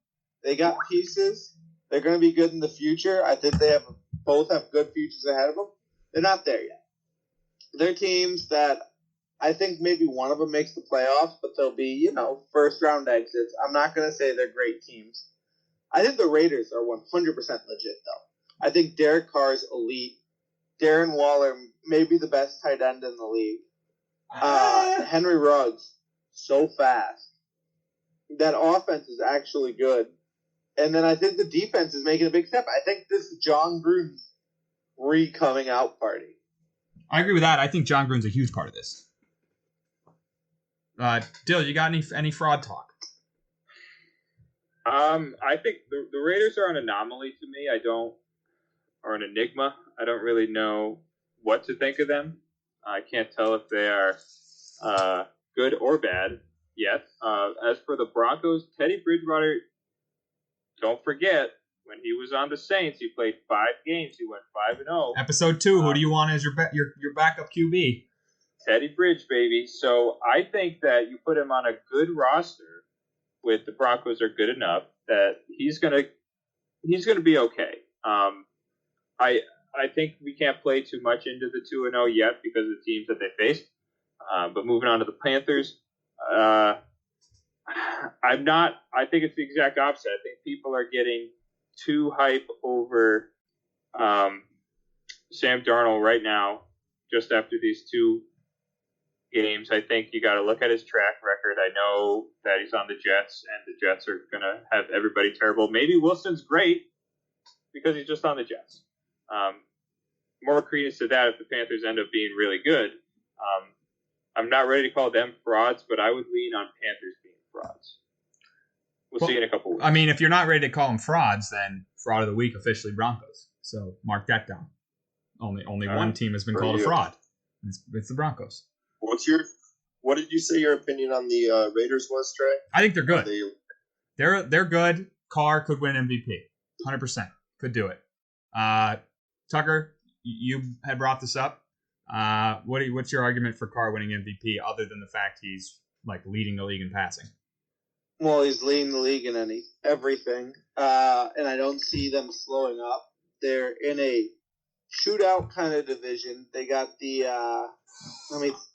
They got pieces. They're going to be good in the future. I think they both have good futures ahead of them. They're not there yet. They're teams that I think maybe one of them makes the playoffs, but they'll be, first-round exits. I'm not going to say they're great teams. I think the Raiders are 100% legit, though. I think Derek Carr is elite. Darren Waller may be the best tight end in the league. Henry Ruggs, so fast. That offense is actually good. And then I think the defense is making a big step. I think this is John Gruden's re-coming out party. I agree with that. I think John Gruden's a huge part of this. Dill, you got any fraud talk? I think the Raiders are an anomaly to me. Or an enigma. I don't really know what to think of them. I can't tell if they are good or bad yet. As for the Broncos, Teddy Bridgewater, don't forget, when he was on the Saints, he played 5 games. He went 5-0. Episode 2, who do you want as your backup QB? Teddy Bridge, baby. So I think that you put him on a good roster with the Broncos are good enough that he's gonna be okay. I think we can't play too much into the 2-0 yet because of the teams that they faced. But moving on to the Panthers, I think it's the exact opposite. I think people are getting too hype over Sam Darnold right now, just after these 2 games. I think you got to look at his track record. I know that he's on the Jets, and the Jets are going to have everybody terrible. Maybe Wilson's great because he's just on the Jets. More credence to that if the Panthers end up being really good. I'm not ready to call them frauds, but I would lean on Panthers being frauds. We'll see in a couple weeks. I mean, if you're not ready to call them frauds, then fraud of the week officially Broncos. So mark that down. Only one team has been called a fraud. It's the Broncos. What did you say your opinion on the Raiders was, Trey? I think they're good. They're good. Carr could win MVP. 100%. Could do it. Tucker, you had brought this up. What's your argument for Carr winning MVP other than the fact he's like leading the league in passing? Well, he's leading the league in everything. And I don't see them slowing up. They're in a shootout kind of division. They got the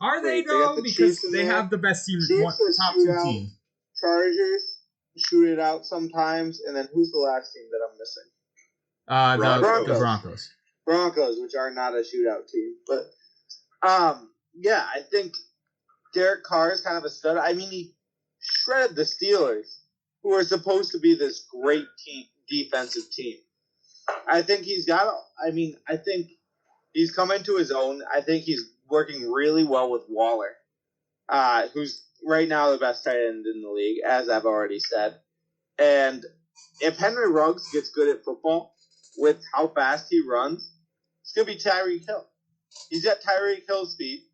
are they though? Because they have the best team, top two team. Chargers shoot it out sometimes, and then who's the last team that I'm missing? The Broncos. Broncos, which are not a shootout team, but yeah, I think Derek Carr is kind of a stud. I mean, he shredded the Steelers, who are supposed to be this great defensive team. I think I think he's come into his own. I think he's working really well with Waller, who's right now the best tight end in the league, as I've already said. And if Henry Ruggs gets good at football with how fast he runs, it's going to be Tyreek Hill. He's got Tyreek Hill speed.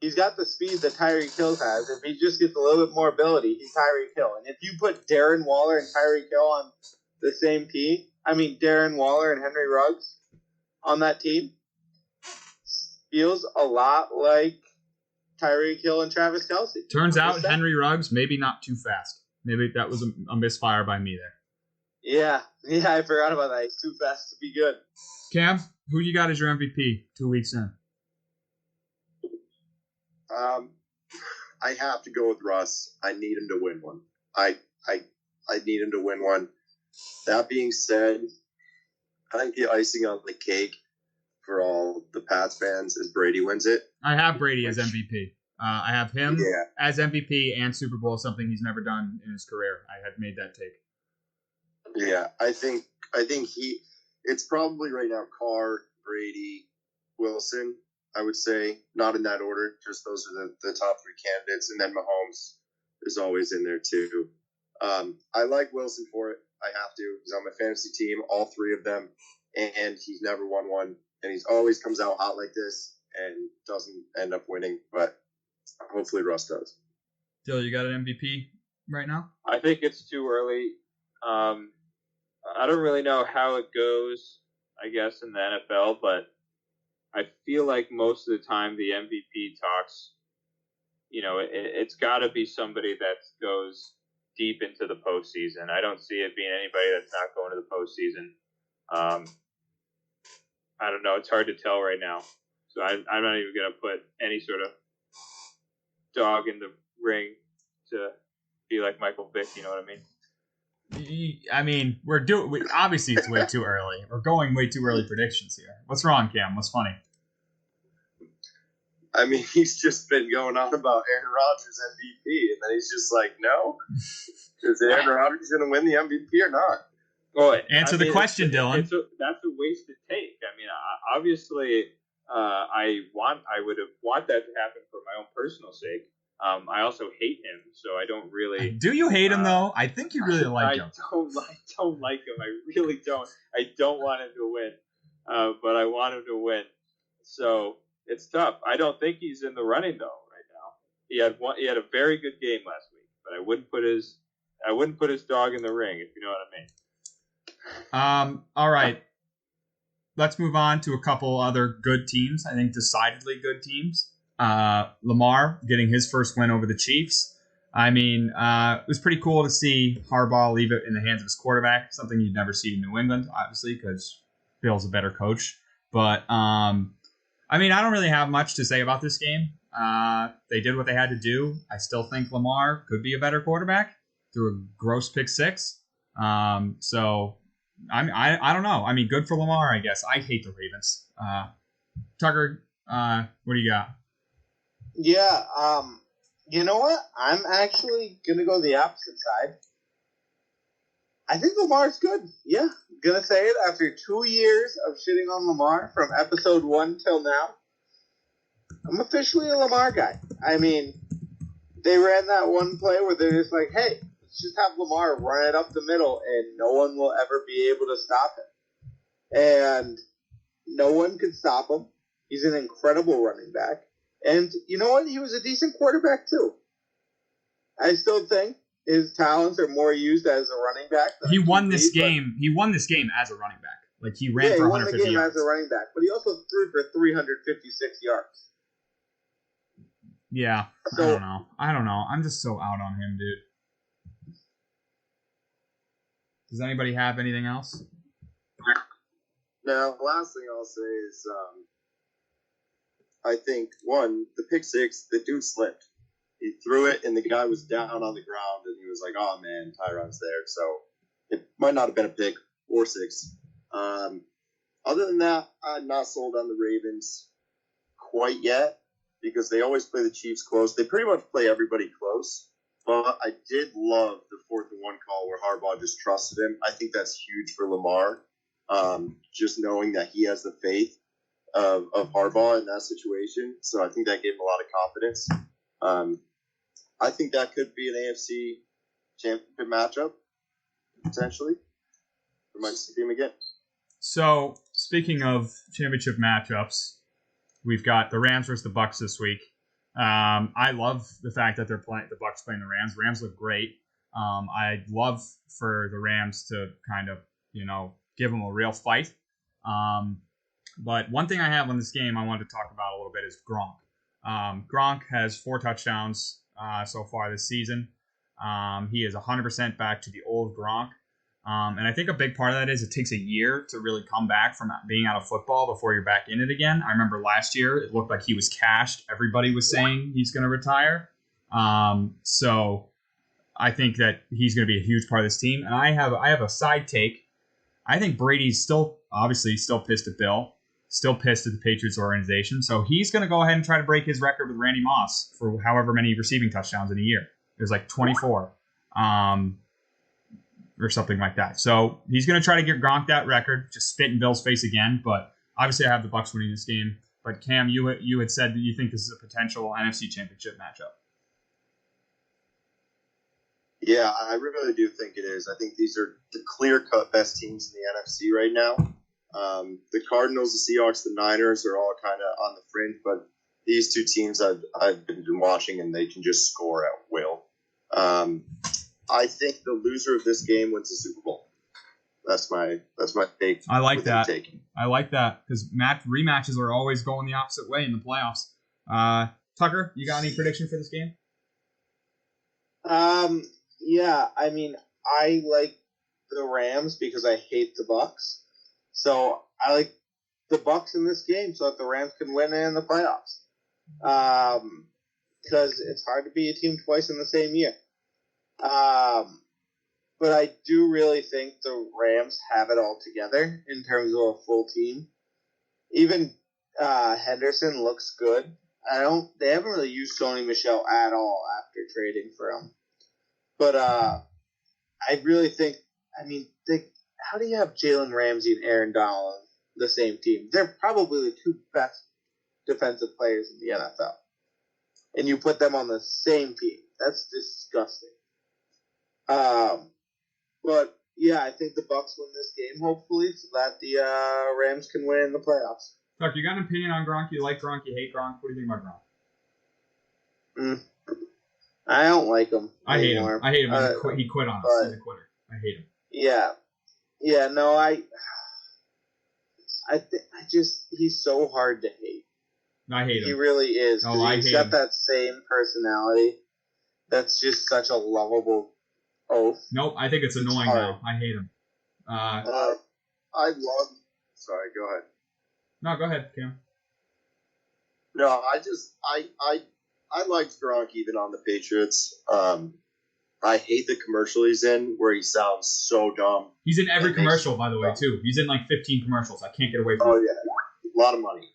He's got the speed that Tyreek Hill has. If he just gets a little bit more ability, he's Tyreek Hill. And if you put Darren Waller and Tyreek Hill on the same team, Darren Waller and Henry Ruggs on that team, feels a lot like Tyreek Hill and Travis Kelce. Turns out Henry Ruggs maybe not too fast. Maybe that was a misfire by me there. Yeah, I forgot about that. He's too fast to be good. Cam, who you got as your MVP 2 weeks in? I have to go with Russ. I need him to win one. I need him to win one. That being said, I think the icing on the cake for all the Pats fans is Brady wins it. I have Brady as MVP. I have him as MVP and Super Bowl, something he's never done in his career. I had made that take. Yeah, I think it's probably right now Carr, Brady, Wilson, I would say. Not in that order, just those are the top three candidates, and then Mahomes is always in there too. I like Wilson for it. I have to. He's on my fantasy team, all three of them, and he's never won one, and he's always comes out hot like this and doesn't end up winning, but hopefully Russ does. Dill, you got an MVP right now? I think it's too early. I don't really know how it goes, I guess, in the NFL, but I feel like most of the time the MVP talks, it's got to be somebody that goes deep into the postseason. I don't see it being anybody that's not going to the postseason. I don't know. It's hard to tell right now. So I'm not even going to put any sort of dog in the ring to be like Michael Vick, you know what I mean? Obviously it's way too early. We're going way too early predictions here. What's wrong, Cam? What's funny? He's just been going on about Aaron Rodgers MVP, and then he's just like, no. Is Aaron Rodgers going to win the MVP or not? Well, Answer the question, Dylan. That's a wasted take. Obviously, I would have want that to happen for my own personal sake. I also hate him, so I don't really. Do you hate him though? I think you really like him. I don't like him. I really don't. I don't want him to win, but I want him to win. So it's tough. I don't think he's in the running though right now. He had a very good game last week, but I wouldn't put his dog in the ring, if you know what I mean. All right. Let's move on to a couple other good teams. I think decidedly good teams. Lamar getting his first win over the Chiefs. It was pretty cool to see Harbaugh leave it in the hands of his quarterback, something you'd never see in New England, obviously, because Bill's a better coach. But, I don't really have much to say about this game. They did what they had to do. I still think Lamar could be a better quarterback through a gross pick six. I don't know. Good for Lamar, I guess. I hate the Ravens. Tucker, what do you got? Yeah, you know what? I'm actually going to go the opposite side. I think Lamar's good. Yeah, going to say it. After 2 years of shitting on Lamar from episode 1 till now, I'm officially a Lamar guy. I mean, they ran that one play where they're just like, hey, let's just have Lamar run it up the middle and no one will ever be able to stop him. And no one could stop him. He's an incredible running back. And you know what? He was a decent quarterback, too. I still think his talents are more used as a running back. He won this game. He won this game as a running back. Like, he ran for 150 yards. He won the game as a running back, but he also threw for 356 yards. Yeah, so, I don't know. I'm just so out on him, dude. Does anybody have anything else? Now, last thing I'll say is, I think, one, the pick six, the dude slipped. He threw it, and the guy was down on the ground, and he was like, oh, man, Tyron's there. So it might not have been a pick or six. Other than that, I'm not sold on the Ravens quite yet because they always play the Chiefs close. They pretty much play everybody close. But I did love the 4th and 1 call where Harbaugh just trusted him. I think that's huge for Lamar, just knowing that he has the faith of Harbaugh in that situation. So I think that gave him a lot of confidence. I think that could be an AFC championship matchup, potentially. We might see him again. So, speaking of championship matchups, we've got the Rams versus the Bucs this week. I love the fact that they're playing the Bucs playing the Rams. Rams look great. I'd love for the Rams to kind of, give them a real fight. But one thing I have on this game I wanted to talk about a little bit is Gronk. Gronk has 4 touchdowns so far this season. He is 100% back to the old Gronk. And I think a big part of that is it takes a year to really come back from being out of football before you're back in it again. I remember last year it looked like he was cashed. Everybody was saying he's going to retire. So I think that he's going to be a huge part of this team. And I have a side take. I think Brady's obviously still pissed at Bill, still pissed at the Patriots organization. So he's going to go ahead and try to break his record with Randy Moss for however many receiving touchdowns in a year. It was like 24. Or something like that. So he's going to try to get Gronk that record, just spit in Bill's face again. But obviously I have the Bucs winning this game. But Cam, you had said that you think this is a potential NFC Championship matchup. Yeah, I really do think it is. I think these are the clear-cut best teams in the NFC right now. The Cardinals, the Seahawks, the Niners are all kind of on the fringe, but these two teams I've been watching, and they can just score at will. I think the loser of this game wins the Super Bowl. That's my take. I like that. I like that because rematches are always going the opposite way in the playoffs. Tucker, you got any prediction for this game? Yeah, I mean, I like the Rams because I hate the Bucs. So I like the Bucs in this game so that the Rams can win in the playoffs. Because it's hard to be a team twice in the same year. But I do really think the Rams have it all together in terms of a full team. Even Henderson looks good. They haven't really used Sony Michel at all after trading for him. But I really think, how do you have Jalen Ramsey and Aaron Donald on the same team? They're probably the 2 best defensive players in the NFL. And you put them on the same team. That's disgusting. But yeah, I think the Bucs win this game, hopefully, so that the Rams can win in the playoffs. Tuck, you got an opinion on Gronk? You like Gronk? You hate Gronk? What do you think about Gronk? I don't like him. I anymore. hate him. He quit on us. He's a quitter. I hate him. Yeah. No, I think he's so hard to hate. I hate him. He really is. Oh, I hate him. He's got that same personality. That's just such a lovable oaf. Nope, I think it's annoying now. I hate him. Sorry, go ahead. No, go ahead, Cam. No, I liked Gronk even on the Patriots. I hate the commercial he's in where he sounds so dumb. He's in every commercial, by the way, too. He's in like 15 commercials. I can't get away from it. Oh, yeah. A lot of money.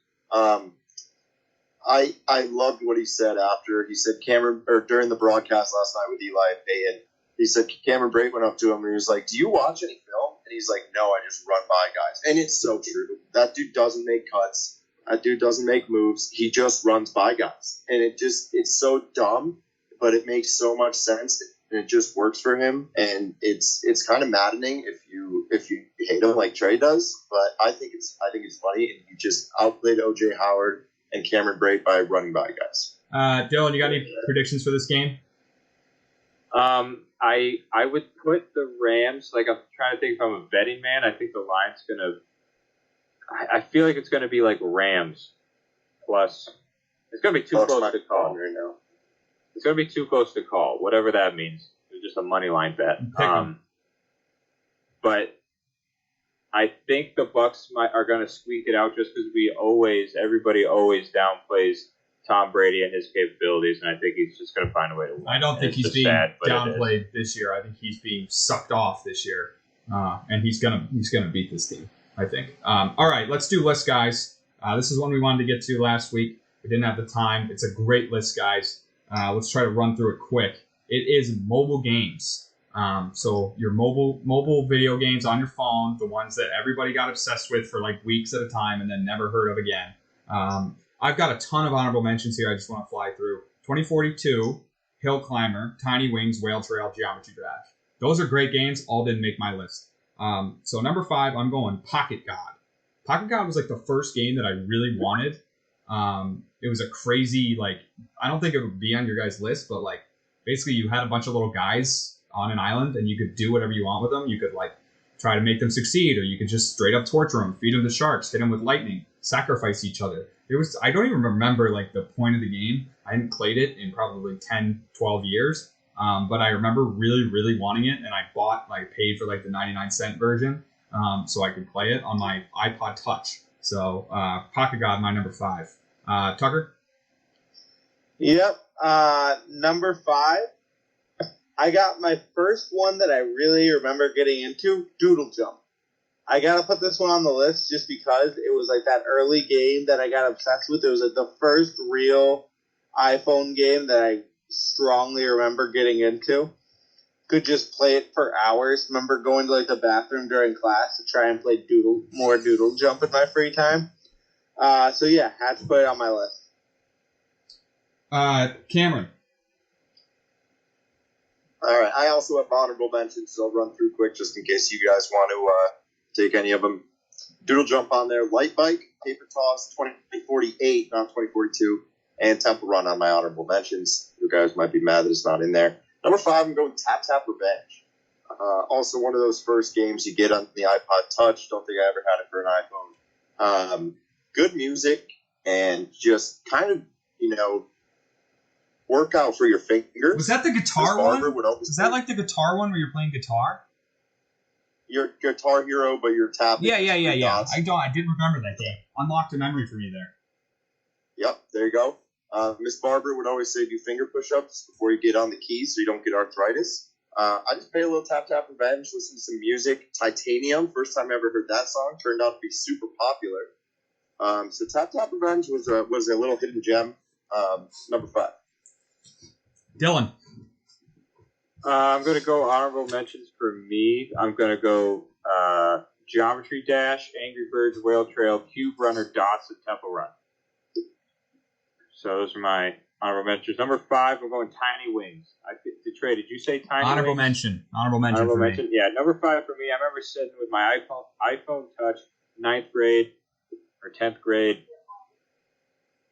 I loved what he said after. He said during the broadcast last night with Eli and Peyton, he said Cameron Brate went up to him and he was like, "Do you watch any film?" And he's like, "No, I just run by guys." And it's so true. That dude doesn't make cuts. That dude doesn't make moves. He just runs by guys. And it's so dumb, but it makes so much sense. And it just works for him. And it's kind of maddening if you hate him like Trey does. But I think it's funny. And he just outplayed OJ Howard and Cameron Brate by running by guys. Dylan, you got any predictions for this game? I would put the Rams, like I'm trying to think if I'm a betting man, I think the line's going to, I feel like it's going to be like Rams plus, it's going to be too close to call right now. It's going to be too close to call, whatever that means. It's just a money line bet. But I think the Bucs are going to squeak it out just because everybody always downplays Tom Brady and his capabilities, and I think he's just going to find a way to win. I don't think he's being downplayed this year. I think he's being sucked off this year, and he's gonna beat this team, I think. All right, let's do lists, guys. This is one we wanted to get to last week. We didn't have the time. It's a great list, guys. Let's try to run through it quick. It is mobile games. So your mobile video games on your phone, the ones that everybody got obsessed with for like weeks at a time and then never heard of again. I've got a ton of honorable mentions here. I just want to fly through. 2042, Hill Climber, Tiny Wings, Whale Trail, Geometry Dash. Those are great games. All didn't make my list. So number 5, I'm going Pocket God. Pocket God was like the first game that I really wanted. It was a crazy, like, I don't think it would be on your guys' list, but like basically you had a bunch of little guys on an island and you could do whatever you want with them. You could like try to make them succeed, or you could just straight up torture them, feed them to sharks, hit them with lightning, sacrifice each other. I don't even remember like the point of the game. I hadn't played it in probably 10, 12 years. But I remember really, really wanting it. And I paid for like the 99-cent version so I could play it on my iPod Touch. So Pocket God, my number 5. Tucker? Yep. Number 5. I got my first one that I really remember getting into, Doodle Jump. I gotta put this one on the list just because it was like that early game that I got obsessed with. It was like the first real iPhone game that I strongly remember getting into. Could just play it for hours. Remember going to like the bathroom during class to try and play Doodle Jump in my free time. So yeah, had to put it on my list. Cameron. All right, I also have honorable mentions, so I'll run through quick just in case you guys want to take any of them. Doodle Jump on there, Light Bike, Paper Toss, 2048, not 2042, and Temple Run on my honorable mentions. You guys might be mad that it's not in there. Number 5, I'm going Tap Tap Revenge. Also one of those first games you get on the iPod Touch. Don't think I ever had it for an iPhone. Good music and just kind of, workout for your fingers. Was that the guitar one? Was that like the guitar one where you're playing guitar? Your Guitar Hero, but you're tapping. Yeah. I did remember that game. Unlocked a memory for me there. Yep, there you go. Miss Barbara would always say do finger push-ups before you get on the keys so you don't get arthritis. I just played a little Tap Tap Revenge, listened to some music. Titanium, first time I ever heard that song, turned out to be super popular. So Tap Tap Revenge was a little hidden gem. Number 5. Dylan. I'm going to go honorable mentions for me. I'm going to go Geometry Dash, Angry Birds, Whale Trail, Cube Runner, Dots, and Temple Run. So those are my honorable mentions. Number 5, I'm going Tiny Wings. Trey, did you say Tiny Honorable Wings? mention. Honorable mention for me. Yeah, number 5 for me. I remember sitting with my iPhone Touch, 9th grade or 10th grade.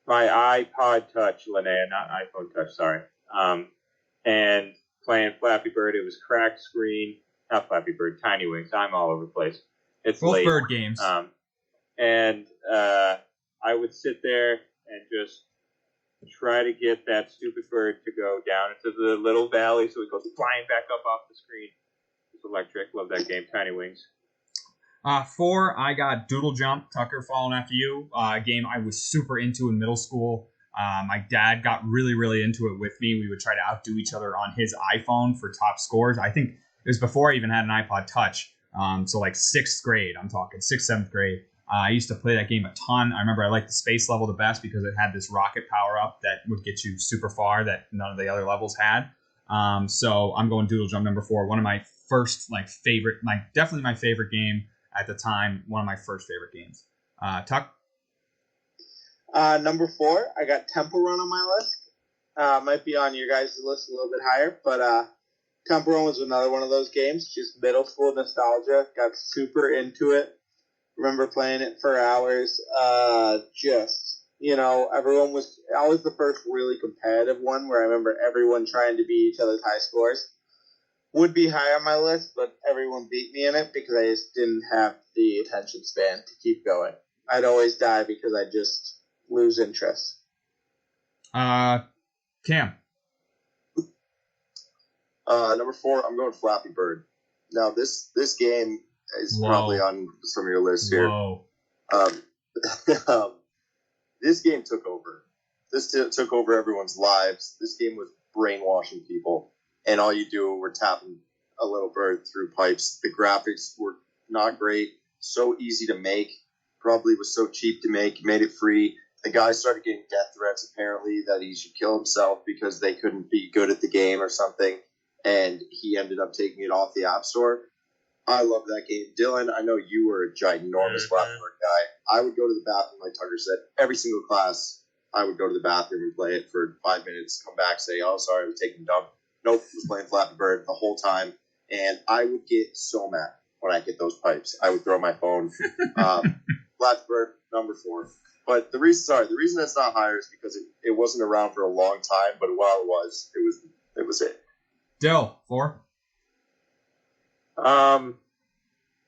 My iPod Touch, Linnea, not iPhone Touch, sorry. And playing Flappy Bird. It was cracked screen. Not Flappy Bird, Tiny Wings. I'm all over the place. It's both late. bird games. And I would sit there and just try to get that stupid bird to go down into the little valley so it goes flying back up off the screen. It's electric. Love that game, Tiny Wings. 4, I got Doodle Jump, Tucker following after you. A game I was super into in middle school. My dad got really, really into it with me. We would try to outdo each other on his iPhone for top scores. I think it was before I even had an iPod Touch. So like 6th grade, I'm talking 6th, 7th grade. I used to play that game a ton. I remember I liked the space level the best because it had this rocket power-up that would get you super far that none of the other levels had. So I'm going Doodle Jump number 4. One of my first favorite, definitely my favorite game at the time. One of my first favorite games. Tuck? Number 4, I got Temple Run on my list. Might be on your guys' list a little bit higher, but Temple Run was another one of those games. Just middle school nostalgia. Got super into it. Remember playing it for hours. Everyone was. I was the first really competitive one where I remember everyone trying to beat each other's high scores. Would be high on my list, but everyone beat me in it because I just didn't have the attention span to keep going. I'd always die because I just lose interest. Cam? Number 4, I'm going Flappy Bird. Now, this game is probably on some of your lists here. This game took over. This took over everyone's lives. This game was brainwashing people. And all you do were tapping a little bird through pipes. The graphics were not great. So easy to make. Probably was so cheap to make. Made it free. The guy started getting death threats, apparently, that he should kill himself because they couldn't be good at the game or something. And he ended up taking it off the App Store. I love that game. Dylan, I know you were a ginormous Flappy Bird guy. I would go to the bathroom, like Tucker said. Every single class, I would go to the bathroom and play it for 5 minutes, come back, say, oh, sorry, I was taking a dump. Nope, was playing Flappy Bird the whole time. And I would get so mad when I hit those pipes. I would throw my phone. Flappy Bird, number 4. But the reason that's not higher is because it wasn't around for a long time, but while it was it. Dill, 4?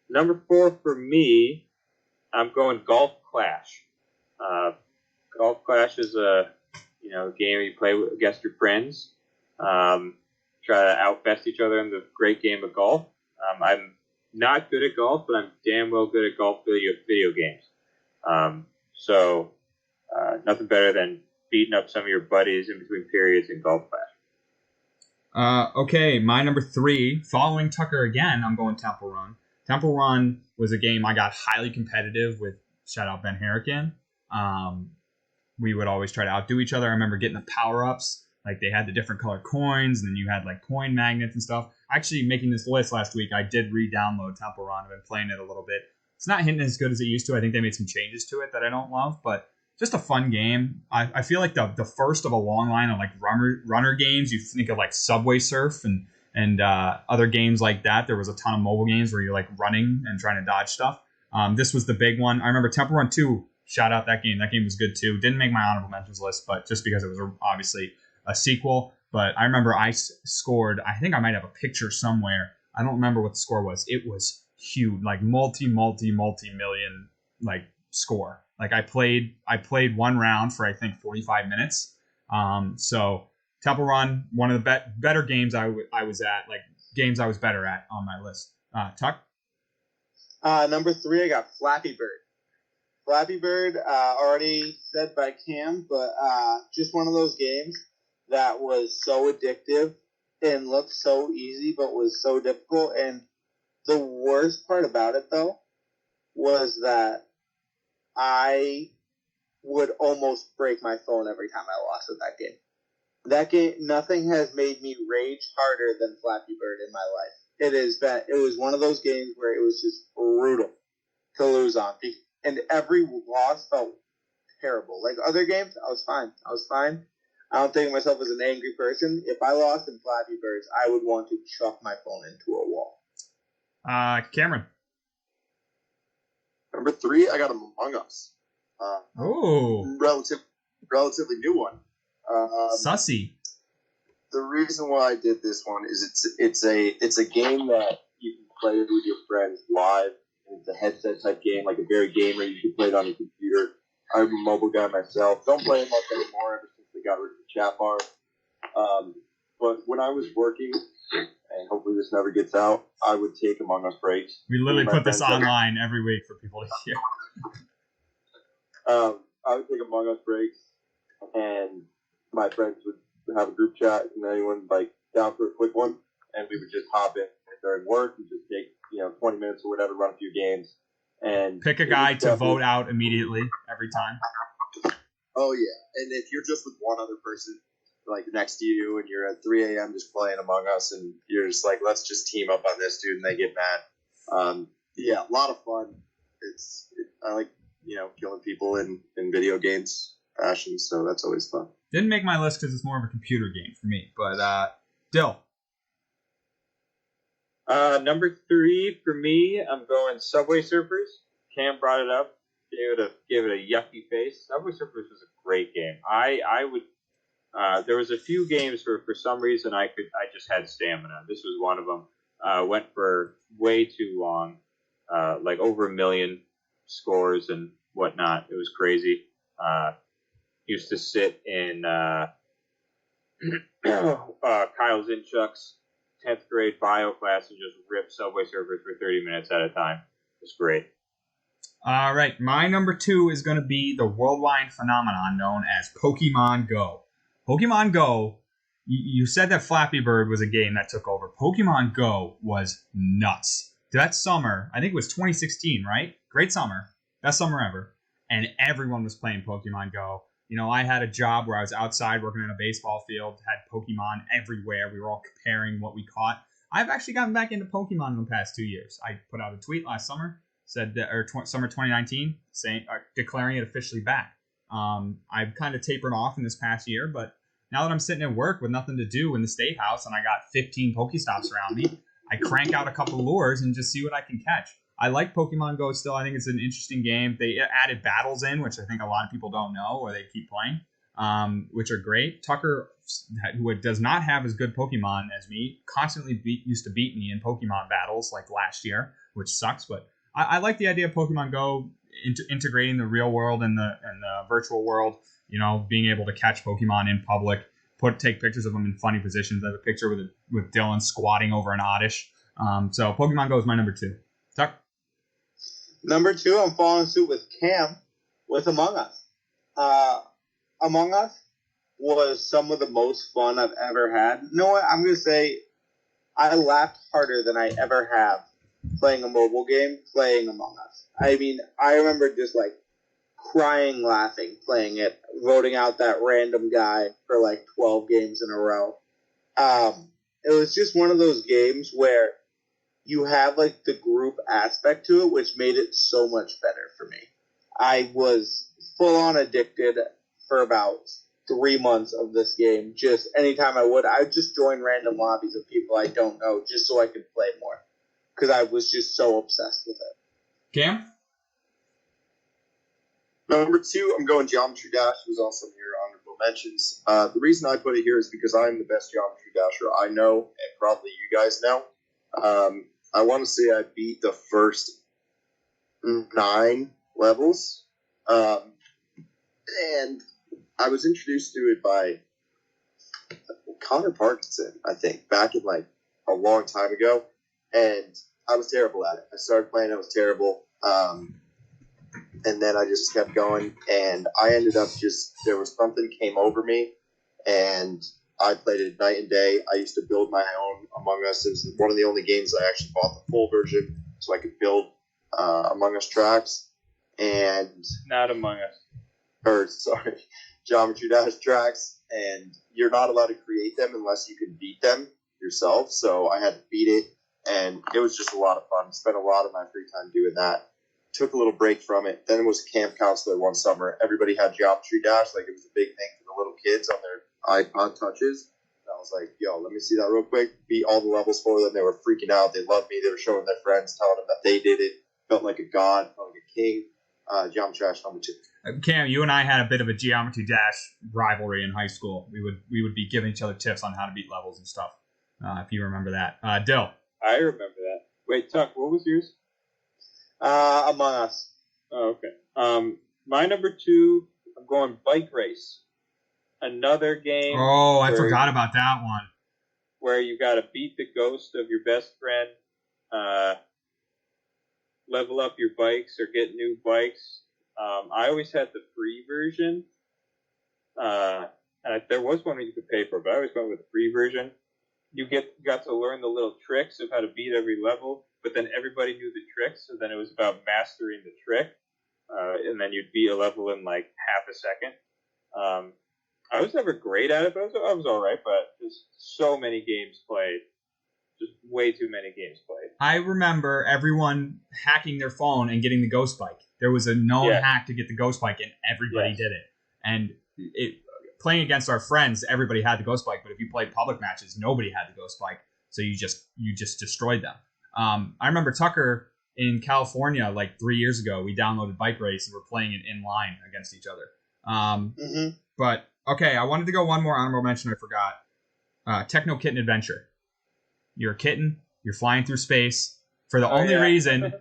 Number 4 for me, I'm going Golf Clash. Golf Clash is a game you play against your friends. Try to outbest each other in the great game of golf. I'm not good at golf, but I'm damn well good at golf video games. So nothing better than beating up some of your buddies in between periods in Golf Clash. Okay, my number 3, following Tucker again, I'm going Temple Run. Temple Run was a game I got highly competitive with, shout out Ben Harrigan. We would always try to outdo each other. I remember getting the power-ups. They had the different colored coins, and then you had coin magnets and stuff. Actually, making this list last week, I did re-download Temple Run. I've been playing it a little bit. It's not hitting as good as it used to. I think they made some changes to it that I don't love, but just a fun game. I feel like the first of a long line of runner games. You think of Subway Surf and other games like that. There was a ton of mobile games where you're running and trying to dodge stuff. This was the big one. I remember Temple Run 2. Shout out that game. That game was good too. Didn't make my honorable mentions list, but just because it was obviously a sequel. But I remember I scored. I think I might have a picture somewhere. I don't remember what the score was. It was huge, multi-million score. I played one round for I think 45 minutes. So Temple Run, one of the better games I was at, games I was better at on my list. Tuck? Number 3, I got Flappy Bird. Flappy Bird, already said by Cam, but just one of those games that was so addictive and looked so easy, but was so difficult. And the worst part about it, though, was that I would almost break my phone every time I lost at that game. That game, nothing has made me rage harder than Flappy Bird in my life. It was one of those games where it was just brutal to lose on. And every loss felt terrible. Other games, I was fine. I don't think of myself as an angry person. If I lost in Flappy Birds, I would want to chuck my phone into a wall. Cameron? Number 3, I got Among Us. Relatively new one. Sussy. The reason why I did this one is it's a game that you can play with your friends live. It's a headset type game, a very gamer. You can play it on your computer. I'm a mobile guy myself. Don't play it much anymore ever since they got rid of the chat bar. But when I was working, and hopefully this never gets out, I would take Among Us breaks. We literally put this online every week for people to hear. I would take Among Us breaks, and my friends would have a group chat, and anyone down for a quick one, and we would just hop in during work and just take 20 minutes or whatever, run a few games, And pick a guy to vote out immediately every time. Oh yeah, and if you're just with one other person, like next to you, and you're at 3 a.m. just playing Among Us, and you're just like, let's just team up on this dude, and they get mad. Yeah, a lot of fun. I like killing people in video games fashion, so that's always fun. Didn't make my list because it's more of a computer game for me. But Dill. Number 3 for me, I'm going Subway Surfers. Cam brought it up. Gave it a yucky face. Subway Surfers was a great game. I would. There was a few games where for some reason I just had stamina. This was one of them. Went for way too long, like over 1 million scores and whatnot. It was crazy. Used to sit in Kyle Zinchuk's 10th grade bio class and just rip Subway Surfers for 30 minutes at a time. It was great. All right, my number 2 is going to be the worldwide phenomenon known as Pokemon Go. Pokemon Go, you said that Flappy Bird was a game that took over. Pokemon Go was nuts. That summer, I think it was 2016, right? Great summer. Best summer ever. And everyone was playing Pokemon Go. I had a job where I was outside working in a baseball field, had Pokemon everywhere. We were all comparing what we caught. I've actually gotten back into Pokemon in the past 2 years. I put out a tweet last summer, said that, summer 2019, declaring it officially back. I've kind of tapered off in this past year, but now that I'm sitting at work with nothing to do in the State House and I got 15 Pokestops around me, I crank out a couple of lures and just see what I can catch. I like Pokemon Go still. I think it's an interesting game. They added battles in, which I think a lot of people don't know or they keep playing, which are great. Tucker, who does not have as good Pokemon as me, constantly used to beat me in Pokemon battles like last year, which sucks. But I like the idea of Pokemon Go integrating the real world and the virtual world. Being able to catch Pokemon in public, take pictures of them in funny positions. I have a picture with Dylan squatting over an Oddish. So Pokemon Go is my number 2. Tuck? Number 2, I'm following suit with Cam with Among Us. Among Us was some of the most fun I've ever had. You know what? I'm going to say I laughed harder than I ever have playing a mobile game, playing Among Us. I mean, I remember just like crying laughing playing it, voting out that random guy for like 12 games in a row. It was just one of those games where you have like the group aspect to it, which made it so much better for me. I was full on addicted for about 3 months of this game. Just anytime I'd just join random lobbies of people I don't know just so I could play more. Because I was just so obsessed with it. Cam? Number 2, I'm going Geometry Dash. It was also in your honorable mentions. The reason I put it here is because I'm the best Geometry Dasher I know, and probably you guys know. I want to say I beat the first 9 levels. And I was introduced to it by Connor Parkinson, I think, back in like a long time ago. And I was terrible at it. I started playing, I was terrible. And then I just kept going. And I ended up there was something came over me. And I played it night and day. I used to build my own Among Us. It was one of the only games I actually bought the full version so I could build Among Us tracks. And Not Among Us. Geometry Dash tracks. And you're not allowed to create them unless you can beat them yourself. So I had to beat it. And it was just a lot of fun. Spent a lot of my free time doing that. Took a little break from it. Then it was a camp counselor one summer. Everybody had Geometry Dash. Like, it was a big thing for the little kids on their iPod touches. And I was like, yo, let me see that real quick. Beat all the levels for them. They were freaking out. They loved me. They were showing their friends, telling them that they did it. Felt like a god. Felt like a king. Geometry Dash number 2. Cam, you and I had a bit of a Geometry Dash rivalry in high school. We would be giving each other tips on how to beat levels and stuff, if you remember that. Dill? I remember that. Wait, Tuck, what was yours? Among Us. Oh, okay. My number 2, I'm going Bike Race. Another game. Oh, I forgot about that one. Where you got to beat the ghost of your best friend, level up your bikes or get new bikes. I always had the free version. And there was one you could pay for, but I always went with the free version. You got to learn the little tricks of how to beat every level. but then everybody knew the trick, so then it was about mastering the trick, and then you'd beat a level in like half a second. I was never great at it, but I was all right. But just so many games played, just way too many games played. I remember everyone hacking their phone and getting the ghost bike. There was a known hack to get the ghost bike, and everybody did it. And playing against our friends, everybody had the ghost bike. But if you played public matches, nobody had the ghost bike, so you just destroyed them. I remember Tucker in California like 3 years ago. We downloaded Bike Race and we're playing it in line against each other. But okay, I wanted to go one more honorable mention. I forgot. Techno Kitten Adventure. You're a kitten. You're flying through space for the only reason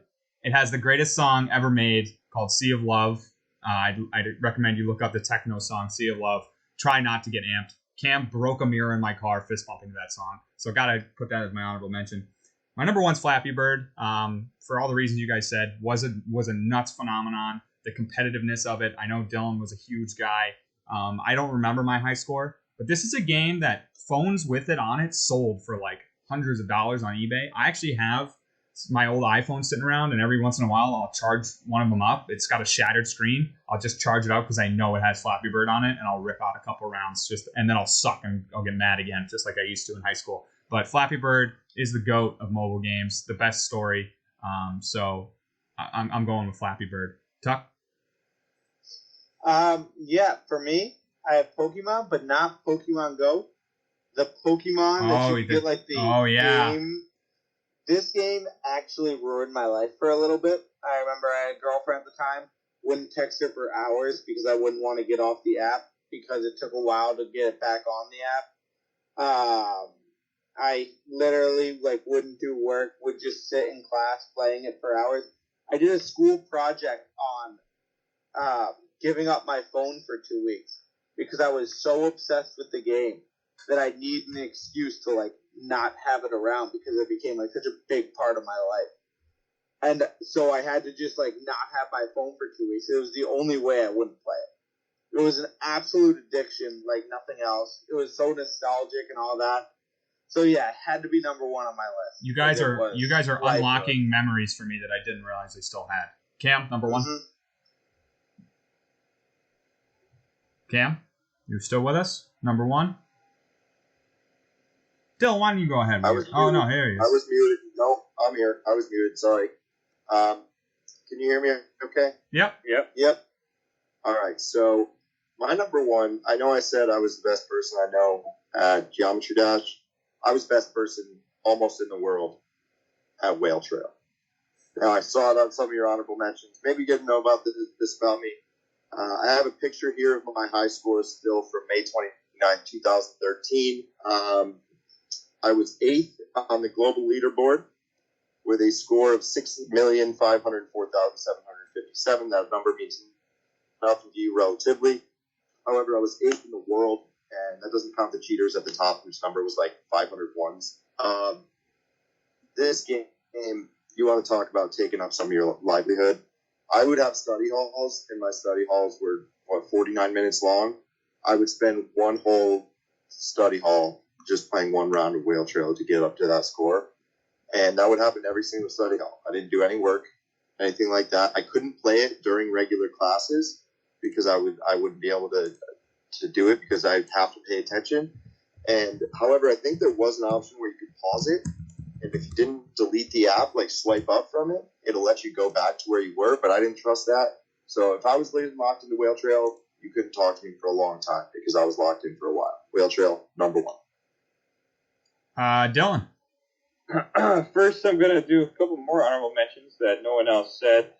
it has the greatest song ever made called Sea of Love. I'd recommend you look up the techno song Sea of Love. Try not to get amped. Cam broke a mirror in my car fist pumping to that song. So gotta put that as my honorable mention. My number one's Flappy Bird. For all the reasons you guys said, was a nuts phenomenon. The competitiveness of it. I know Dylan was a huge guy. I don't remember my high score, but this is a game that phones with it on it sold for like hundreds of dollars on eBay. I actually have my old iPhone sitting around, and every once in a while I'll charge one of them up. It's got a shattered screen. I'll just charge it up because I know it has Flappy Bird on it, and I'll rip out a couple rounds and then I'll suck and I'll get mad again, just like I used to in high school. But Flappy Bird is the GOAT of mobile games, the best story. So I'm going with Flappy Bird. Tuck? Yeah, for me, I have Pokemon, but not Pokemon Go. The Pokemon that you get like the game. This game actually ruined my life for a little bit. I remember I had a girlfriend at the time, wouldn't text her for hours because I wouldn't want to get off the app because it took a while to get it back on the app. I literally wouldn't do work, would just sit in class playing it for hours. I did a school project on giving up my phone for 2 weeks because I was so obsessed with the game that I need an excuse to not have it around because it became such a big part of my life. And so I had to just not have my phone for 2 weeks. It was the only way I wouldn't play it. It was an absolute addiction like nothing else. It was so nostalgic and all that. So yeah, it had to be number one on my list. You guys are unlocking memories for me that I didn't realize I still had. Cam, number one. Cam, you still with us? Number one. Dylan, why don't you go ahead? No, here he is. I was muted. No, I'm here. I was muted. Sorry. Can you hear me okay? Yep. All right. So my number one, I know I said I was the best person I know at Geometry Dash. I was best person almost in the world at Whale Trail. Now, I saw it on some of your honorable mentions. Maybe you didn't know about this about me. I have a picture here of my high score still from May 29, 2013. I was 8th on the global leaderboard with a score of 6,504,757. That number means nothing to you relatively. However, I was 8th in the world, and that doesn't count the cheaters at the top, whose number was 501s. This game, you want to talk about taking up some of your livelihood. I would have study halls, and my study halls were, 49 minutes long. I would spend one whole study hall just playing one round of Whale Trail to get up to that score. And that would happen every single study hall. I didn't do any work, anything like that. I couldn't play it during regular classes because I wouldn't be able to do it because I'd have to pay attention. And however, I think there was an option where you could pause it. And if you didn't delete the app, swipe up from it, it'll let you go back to where you were. But I didn't trust that. So if I was locked into Whale Trail, you couldn't talk to me for a long time because I was locked in for a while. Whale Trail, number one. Dylan. First, I'm going to do a couple more honorable mentions that no one else said.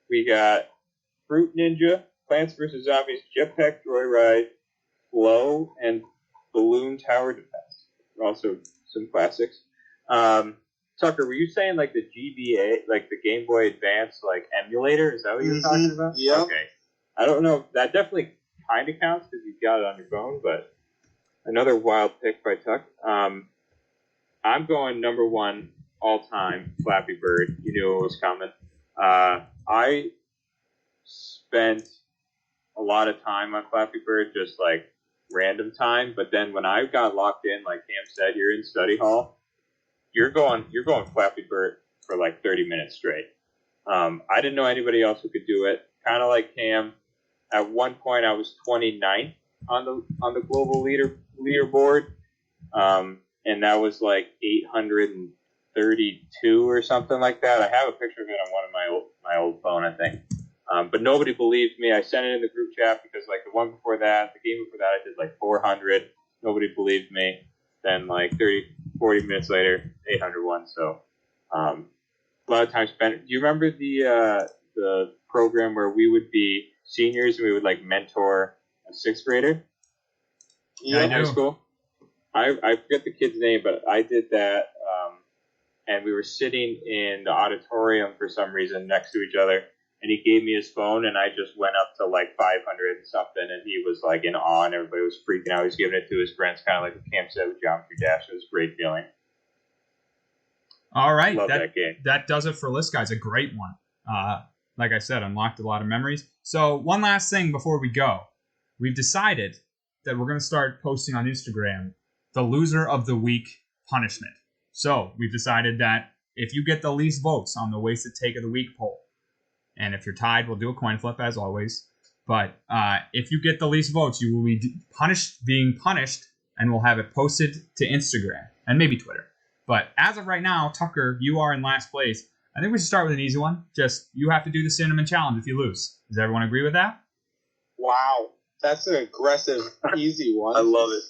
We got Fruit Ninja, Plants vs. Zombies, Jetpack Joyride, Flow, and Balloon Tower Defense. Also some classics. Tucker, were you saying the GBA, the Game Boy Advance emulator? Is that what you were talking about? Yeah. Okay. I don't know. That definitely kind of counts because you've got it on your phone, but another wild pick by Tuck. I'm going number one all time, Flappy Bird. You knew it was coming. I spent a lot of time on Flappy Bird, just random time. But then when I got locked in, like Cam said, you're in study hall. you're going Flappy Bird for like 30 minutes straight. I didn't know anybody else who could do it. Kind of like Cam. At one point, I was 29th on the global leaderboard, and that was like 832 or something like that. I have a picture of it on one of my old phone, I think. But nobody believed me. I sent it in the group chat because like the one before that, the game before that, I did like 400. Nobody believed me. Then like 40 minutes later, 801. So a lot of time spent. Do you remember the program where we would be seniors and we would like mentor a sixth grader? Yeah, in high school. I forget the kid's name, but I did that. And we were sitting in the auditorium for some reason next to each other. And he gave me his phone, and I just went up to like 500 and something, and he was like in awe, and everybody was freaking out. He was giving it to his friends, kind of like what Cam said with Geometry Dash. It was a great feeling. All right, Love that game. That does it for List Guys. A great one. Like I said, unlocked a lot of memories. So one last thing before we go. We've decided that we're going to start posting on Instagram the loser of the week punishment. So we've decided that if you get the least votes on the wasted take of the week poll, and if you're tied, we'll do a coin flip as always. But if you get the least votes, you will be being punished, and we'll have it posted to Instagram and maybe Twitter. But as of right now, Tucker, you are in last place. I think we should start with an easy one. Just you have to do the cinnamon challenge if you lose. Does everyone agree with that? Wow, that's an aggressive, easy one. I love it.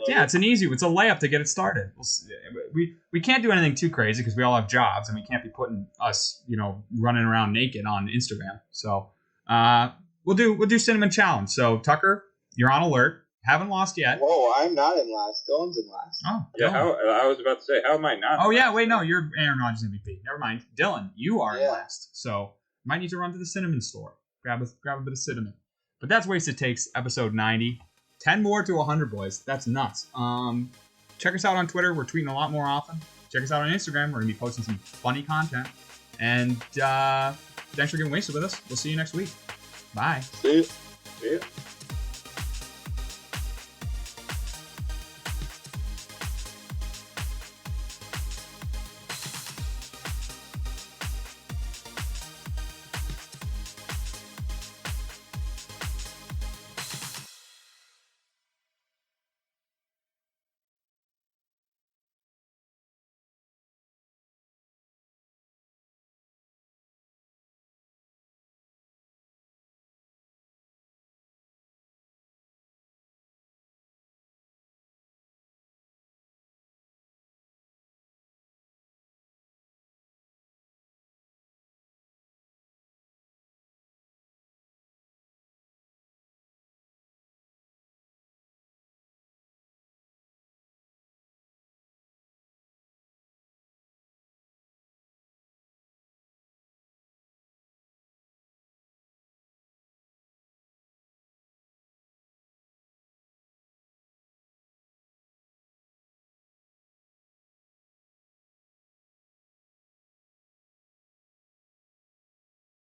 It's an easy one. It's a layup to get it started. We can't do anything too crazy because we all have jobs and we can't be putting us, running around naked on Instagram. So we'll do cinnamon challenge. So Tucker, you're on alert. Haven't lost yet. Whoa, I'm not in last. Dylan's in last. Oh, Yeah, I was about to say, how am I not? Oh yeah, wait, no, you're Aaron Rodgers MVP. Never mind, Dylan, you are in last. So might need to run to the cinnamon store, grab a bit of cinnamon. But that's Wasted Takes, episode 90. 10 more to 100, boys. That's nuts. Check us out on Twitter. We're tweeting a lot more often. Check us out on Instagram. We're going to be posting some funny content. And thanks for getting wasted with us. We'll see you next week. Bye. See ya.